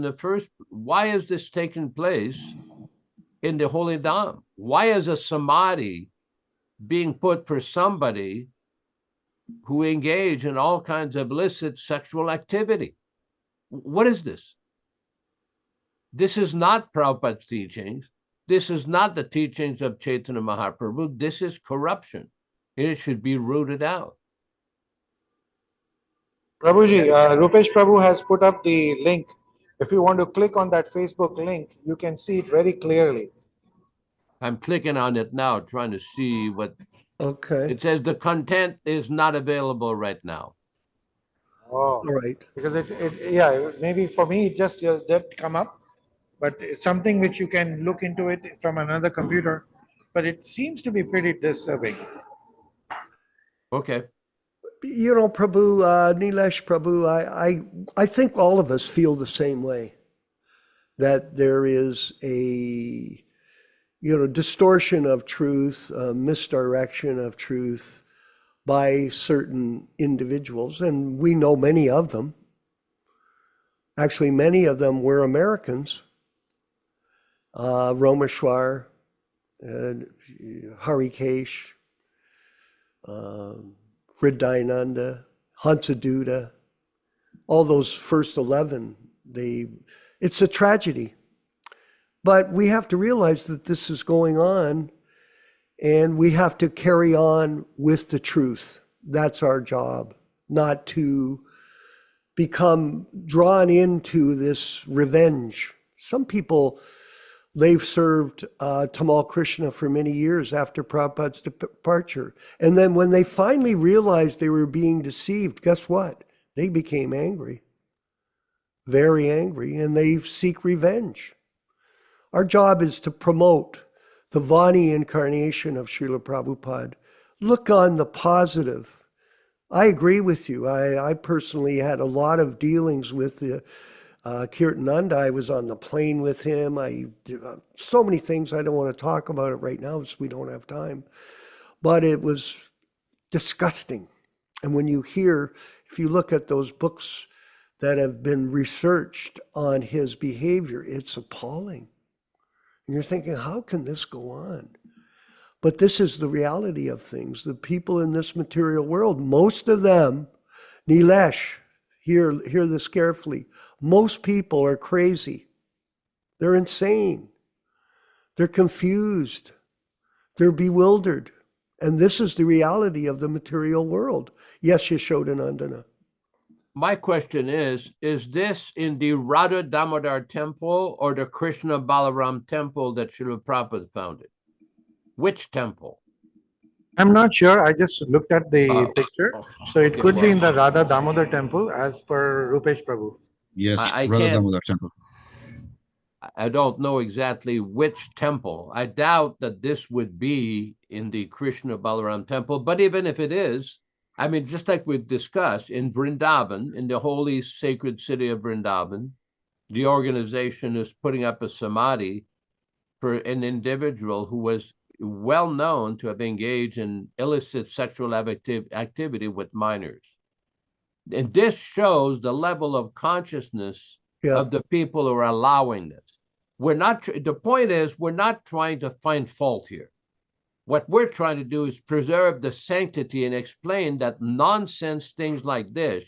why is this taking place in the Holy Dham? Why is a samadhi being put for somebody who engage in all kinds of illicit sexual activity? What is this? This is not Prabhupada's teachings. This is not the teachings of Chaitanya Mahaprabhu. This is corruption. It should be rooted out. Prabhuji, Rupesh Prabhu has put up the link. If you want to click on that Facebook link, you can see it very clearly. I'm clicking on it now, trying to see what Okay. it says. The content is not available right now. Oh, All right. because yeah, maybe for me it just did come up, but it's something which you can look into it from another computer. But it seems to be pretty disturbing. Okay. You know, Prabhu, Nilesh Prabhu, I think all of us feel the same way, that there is a, distortion of truth, misdirection of truth by certain individuals, and we know many of them. Actually, many of them were Americans. Romeshwar, Harikesh, Hridayananda, Hansaduta, all those first 11, it's a tragedy. But we have to realize that this is going on, and we have to carry on with the truth. That's our job, not to become drawn into this revenge. Some people, they've served Tamal Krishna for many years after Prabhupada's departure. And then when they finally realized they were being deceived, guess what? They became angry, very angry, and they seek revenge. Our job is to promote the Vani incarnation of Srila Prabhupada. Look on the positive. I agree with you. I personally had a lot of dealings with the Kirtananda. I was on the plane with him. I did so many things. I don't want to talk about it right now because we don't have time. But it was disgusting. And when you hear, if you look at those books that have been researched on his behavior, it's appalling. And you're thinking, how can this go on? But this is the reality of things. The people in this material world, most of them, Nilesh, hear this carefully, most people are crazy. They're insane. They're confused. They're bewildered. And this is the reality of the material world. Yes, Yashodanandana. My question is this in the Radha Damodar temple or the Krishna Balaram temple that Srila Prabhupada founded? Which temple? I'm not sure. I just looked at the picture. So it Okay, could be well, in the Radha Damodar temple as per Rupesh Prabhu. Yes, I Radha can't- Damodar temple. I don't know exactly which temple. I doubt that this would be in the Krishna Balaram temple, but even if it is, I mean, just like we've discussed, in Vrindavan, in the holy sacred city of Vrindavan, the organization is putting up a samadhi for an individual who was well known to have engaged in illicit sexual activity with minors. And this shows the level of consciousness of the people who are allowing this. We're not, the point is, we're not trying to find fault here. What we're trying to do is preserve the sanctity and explain that nonsense things like this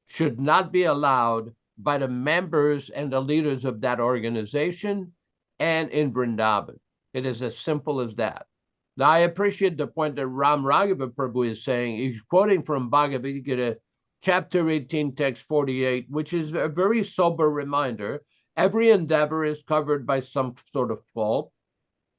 should not be allowed by the members and the leaders of that organization and in Vrindavan. It is as simple as that. Now, I appreciate the point that Ram Raghava Prabhu is saying. He's quoting from Bhagavad Gita, chapter 18, text 48, which is a very sober reminder. Every endeavor is covered by some sort of fault,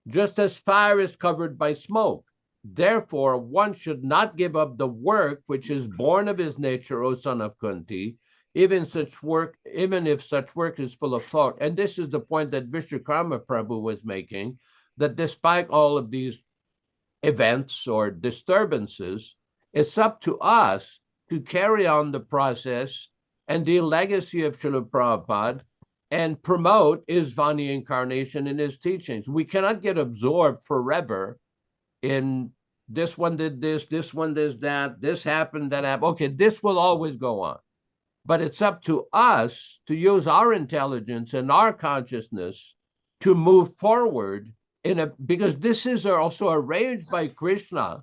just as fire is covered by smoke. Therefore, one should not give up the work which is born of his nature, O son of Kunti, even if such work is full of thought. And this is the point that Vishwakarma Prabhu was making, that despite all of these events or disturbances, it's up to us to carry on the process and the legacy of Srila Prabhupada and promote his Vani incarnation in his teachings. We cannot get absorbed forever in this one did this one did that, this happened, that happened. Okay, this will always go on. But it's up to us to use our intelligence and our consciousness to move forward because this is also arranged by Krishna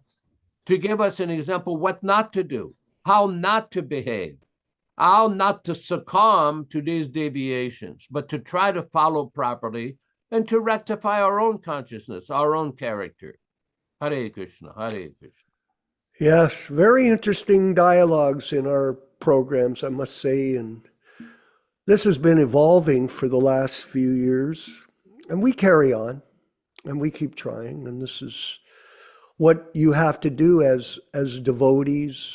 to give us an example what not to do, how not to behave. how not to succumb to these deviations, but to try to follow properly and to rectify our own consciousness, our own character. Hare Krishna, Hare Krishna. Yes, very interesting dialogues in our programs, I must say. And this has been evolving for the last few years. And we carry on and we keep trying. And this is what you have to do as devotees,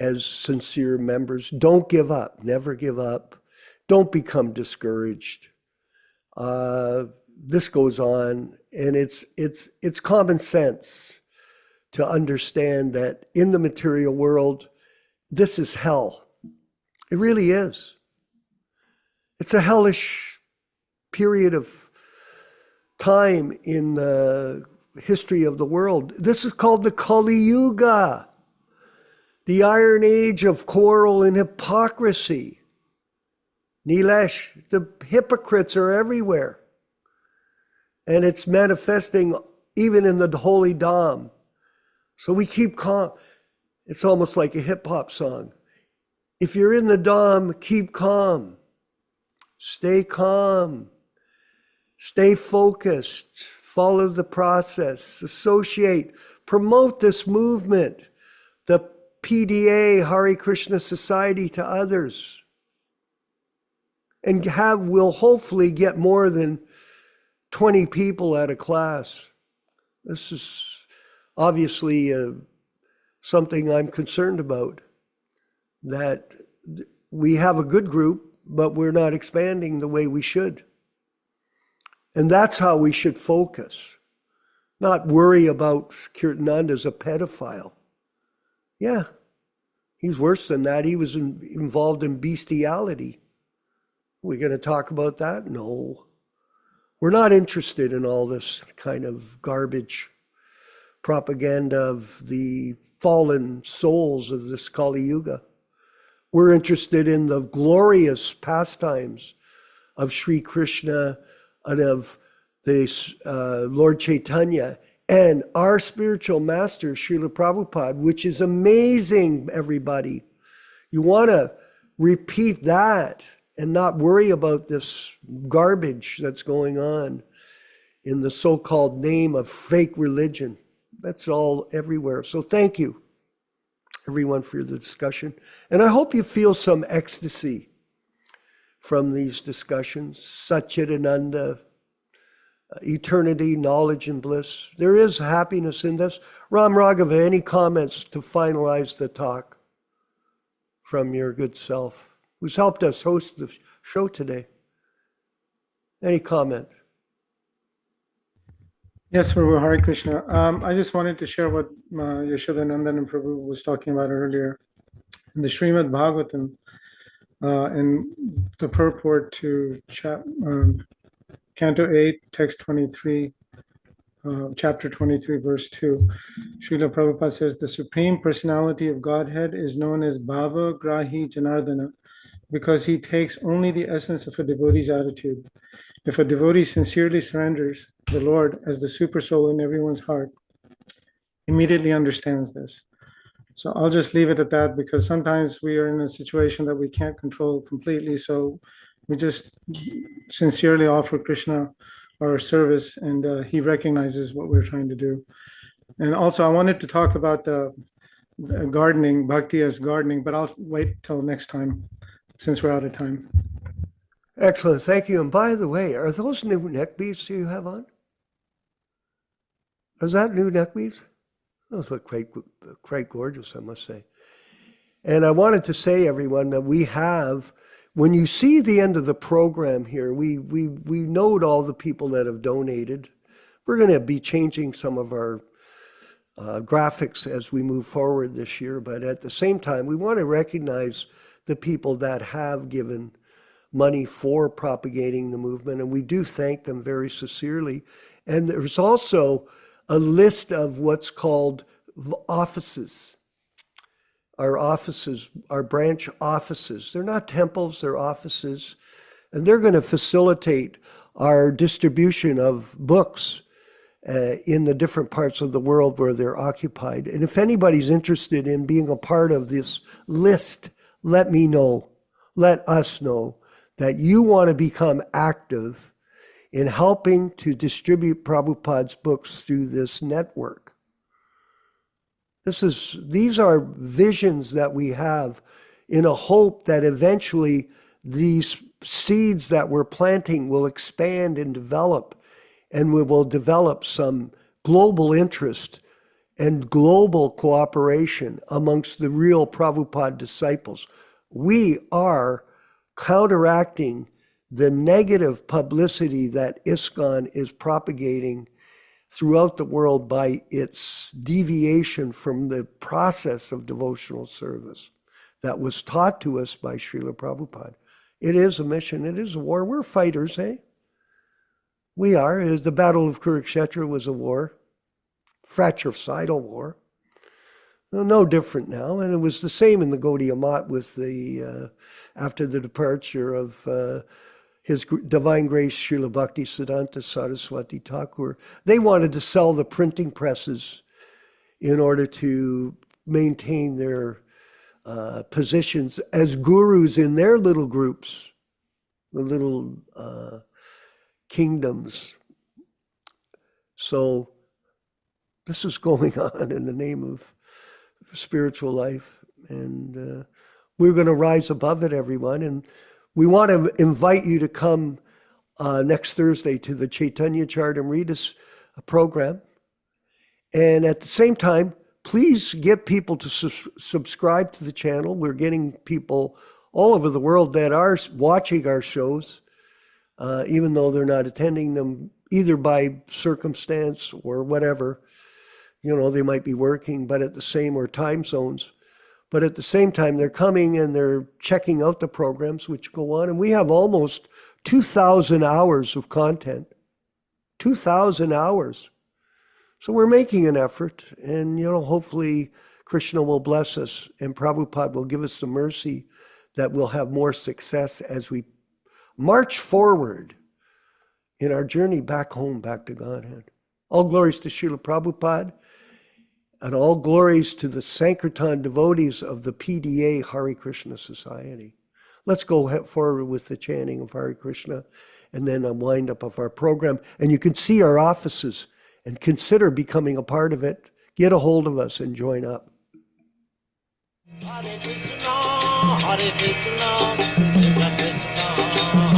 as sincere members. Don't give up, never give up. Don't become discouraged. This goes on, and it's common sense to understand that in the material world, this is hell. It really is. It's a hellish period of time in the history of the world. This is called the Kali Yuga, the Iron Age of quarrel and hypocrisy. Nilesh, the hypocrites are everywhere. And it's manifesting even in the holy Dham. So we keep calm. It's almost like a hip hop song. If you're in the Dham, keep calm. Stay calm. Stay focused. Follow the process. Associate. Promote this movement. The PDA, Hare Krishna Society, to others. And we'll hopefully get more than 20 people at a class. This is obviously something I'm concerned about, that we have a good group, but we're not expanding the way we should. And that's how we should focus, not worry about Kirtananda as a pedophile. Yeah, he's worse than that. He was involved in bestiality. We're going to talk about that? No. We're not interested in all this kind of garbage propaganda of the fallen souls of this Kali Yuga. We're interested in the glorious pastimes of Sri Krishna and of the Lord Chaitanya and our spiritual master, Srila Prabhupada, which is amazing, everybody. You want to repeat that and not worry about this garbage that's going on in the so-called name of fake religion. That's all everywhere. So thank you, everyone, for the discussion. And I hope you feel some ecstasy from these discussions. Satchidananda, eternity, knowledge, and bliss. There is happiness in this. Ram Raghava, any comments to finalize the talk from your good self, who's helped us host the show today? Any comment? Yes, Prabhu, Hare Krishna. I just wanted to share what Yashodanandan and Prabhu was talking about earlier. In the Srimad Bhagavatam, in the purport to Canto 8, text 23, chapter 23, verse 2, Srila Prabhupada says, the Supreme Personality of Godhead is known as Bhava Grahi Janardana because he takes only the essence of a devotee's attitude. If a devotee sincerely surrenders the Lord as the super soul in everyone's heart, immediately understands this. So I'll just leave it at that, because sometimes we are in a situation that we can't control completely. So we just sincerely offer Krishna our service, and he recognizes what we're trying to do. And also I wanted to talk about the gardening, bhakti as gardening, but I'll wait till next time since we're out of time. Excellent, thank you. And by the way, are those new neck beads you have on? Is that new neck beads? Those look quite gorgeous, I must say. And I wanted to say, everyone, that we have, when you see the end of the program here, we note all the people that have donated. We're going to be changing some of our graphics as we move forward this year, but at the same time, we want to recognize the people that have given money for propagating the movement, and we do thank them very sincerely. And there's also a list of what's called offices. Our offices, our branch offices. They're not temples, they're offices. And they're going to facilitate our distribution of books in the different parts of the world where they're occupied. And if anybody's interested in being a part of this list let me know, let us know that you want to become active in helping to distribute Prabhupada's books through this network. These are visions that we have in a hope that eventually these seeds that we're planting will expand and develop, and we will develop some global interest and global cooperation amongst the real Prabhupada disciples. We are counteracting the negative publicity that ISKCON is propagating throughout the world by its deviation from the process of devotional service that was taught to us by Srila Prabhupada. It is a mission. It is a war. We're fighters, eh? We are. The Battle of Kurukshetra was a war, fratricidal war. No different now. And it was the same in the Gaudiya Math with after the departure of His Divine Grace Srila Bhakti Siddhanta Saraswati Thakur. They wanted to sell the printing presses in order to maintain their positions as gurus in their little groups, the little kingdoms. So this is going on in the name of spiritual life, and we're going to rise above it, everyone. And we want to invite you to come next Thursday to the Chaitanya Charitamrita program. And at the same time, please get people to subscribe to the channel. We're getting people all over the world that are watching our shows, even though they're not attending them either by circumstance or whatever. You know, they might be working, but at the same, or time zones. But at the same time, they're coming and they're checking out the programs which go on. And we have almost 2,000 hours of content. 2,000 hours. So we're making an effort. And, you know, hopefully Krishna will bless us and Prabhupada will give us the mercy that we'll have more success as we march forward in our journey back home, back to Godhead. All glories to Srila Prabhupada. And all glories to the Sankirtan devotees of the PDA Hare Krishna Society. Let's go forward with the chanting of Hare Krishna and then a wind up of our program. And you can see our offices and consider becoming a part of it. Get a hold of us and join up. Hare Krishna, Hare Krishna, Krishna Krishna,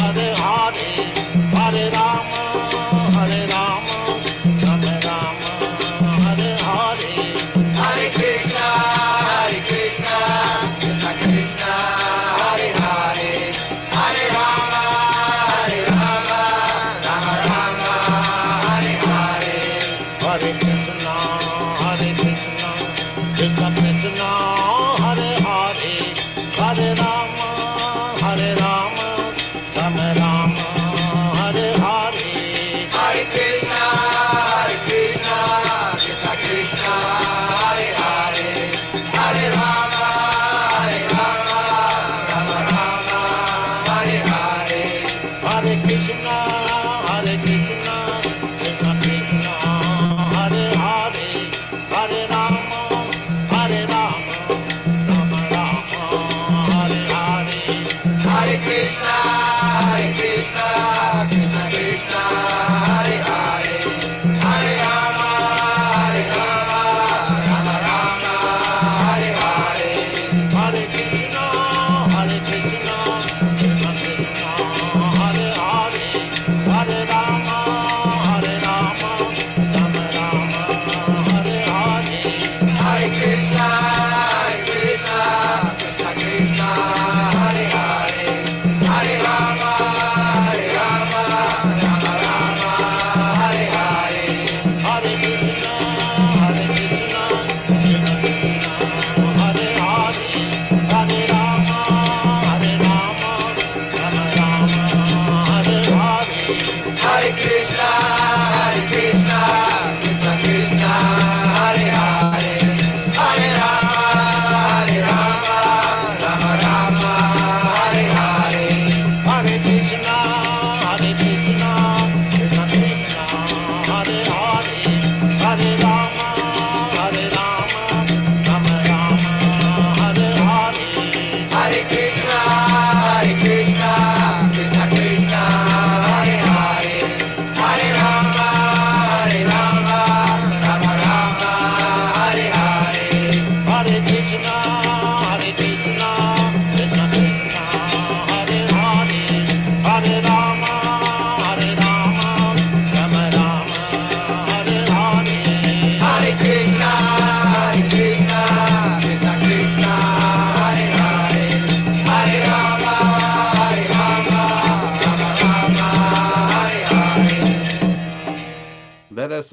Hare Hare, Hare Rama, Hare Rama, Rama Rama, Hare Hare. Hare Krishna, Hare Krishna, Krishna Krishna, Hare Hare, Hare Rama, Rama Rama, Hare Hare. Hare Krishna, Hare Krishna, Krishna Krishna, Hare Hare, Hare Rama, Rama Rama, Hare Hare.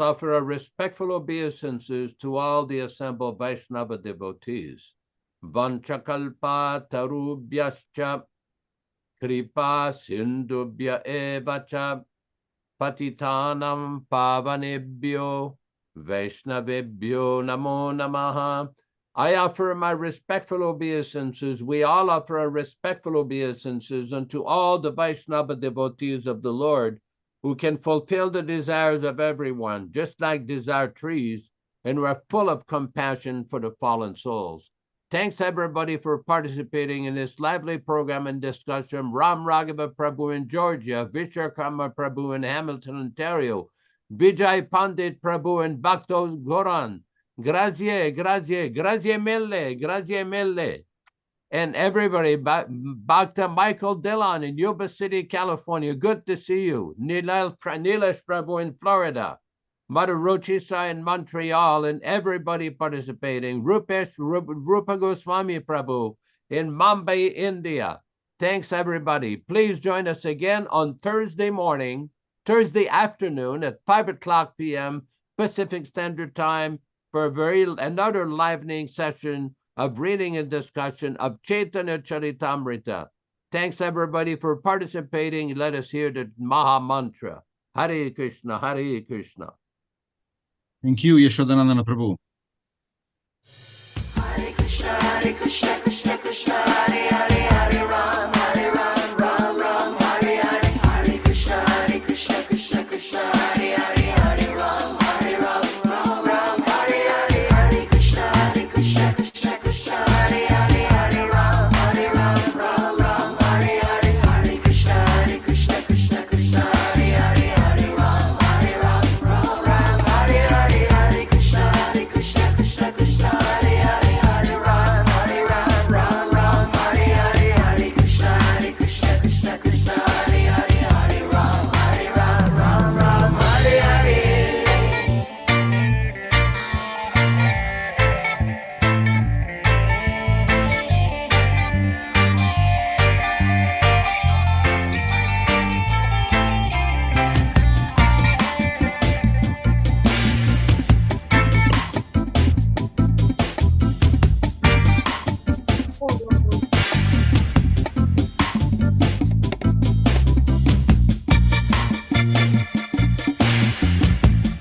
offer our respectful obeisances to all the assembled Vaishnava devotees. Vanchakalpa tarubhyascha kripa sindubhya evacha patitanam pavanebhyo Vaishnavebhyo namo namaha. I offer my respectful obeisances. We all offer our respectful obeisances unto all the Vaishnava devotees of the Lord who can fulfill the desires of everyone, just like desire trees, and we're full of compassion for the fallen souls. Thanks everybody for participating in this lively program and discussion. Ram Raghava Prabhu in Georgia, Vishwakarma Prabhu in Hamilton, Ontario, Vijay Pandit Prabhu in Bhaktos Goran, grazie mille, and everybody, Bhakta Michael Dillon in Yuba City, California, good to see you. Nilesh Prabhu in Florida, Mother Rochisa in Montreal, and everybody participating. Rupa Goswami Prabhu in Mumbai, India. Thanks, everybody. Please join us again on Thursday afternoon at 5:00 p.m. Pacific Standard Time for another livening session of reading and discussion of Chaitanya Charitamrita. Thanks, everybody, for participating. Let us hear the Maha Mantra. Hare Krishna, Hare Krishna. Thank you, Yashodanandana Prabhu. Hare Krishna, Krishna Krishna, Hare Hare, Hare Ram, Ram Ram, Hare Hare. Hare Krishna, Krishna Krishna, Hare Hare, Hare Ram, Ram Ram, Hare Hare. Hare Krishna, Krishna Krishna, Hare Hare, Hare Ram, Ram Hare Hare. Hare Krishna, Krishna Krishna, Hare Hare, Hare Ram, Ram Hare Hare. Hare Krishna, Krishna Krishna, Hare Hare, Hare Ram, Ram Hare Hare. Hare Krishna, Krishna Krishna, Hare Hare, Hare Ram, Ram Hare Hare. Hare Krishna, Krishna Krishna, Hare Hare, Hare Rama, Rama Hare Hare. Hare Krishna, Krishna Krishna, Hare Hare,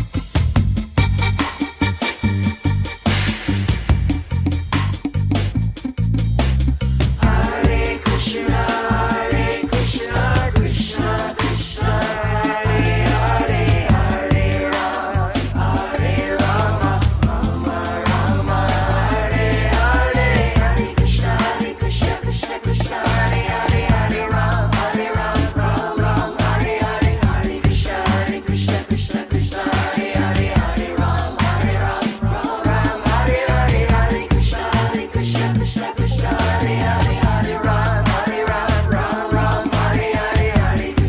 Hare Ram, Ram Hare Hare. Hare Krishna, Krishna Krishna, Hare Hare, Hare Ram, Ram Hare Hare. Hare Krishna, Krishna Krishna, Hare Hare, Hare Ram, Ram Hare Hare. Hare Krishna, Krishna Krishna, Hare Hare, Hare Ram, Ram Hare Hare.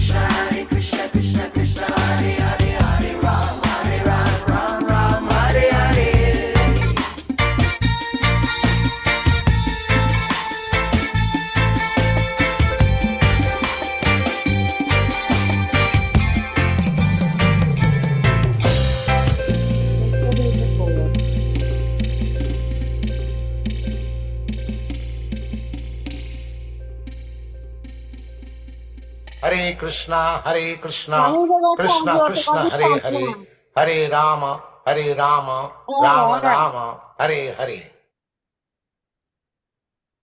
Hare Krishna, Krishna Krishna, Hare Hare, Hare Rama, Rama Rama, Hare Hare.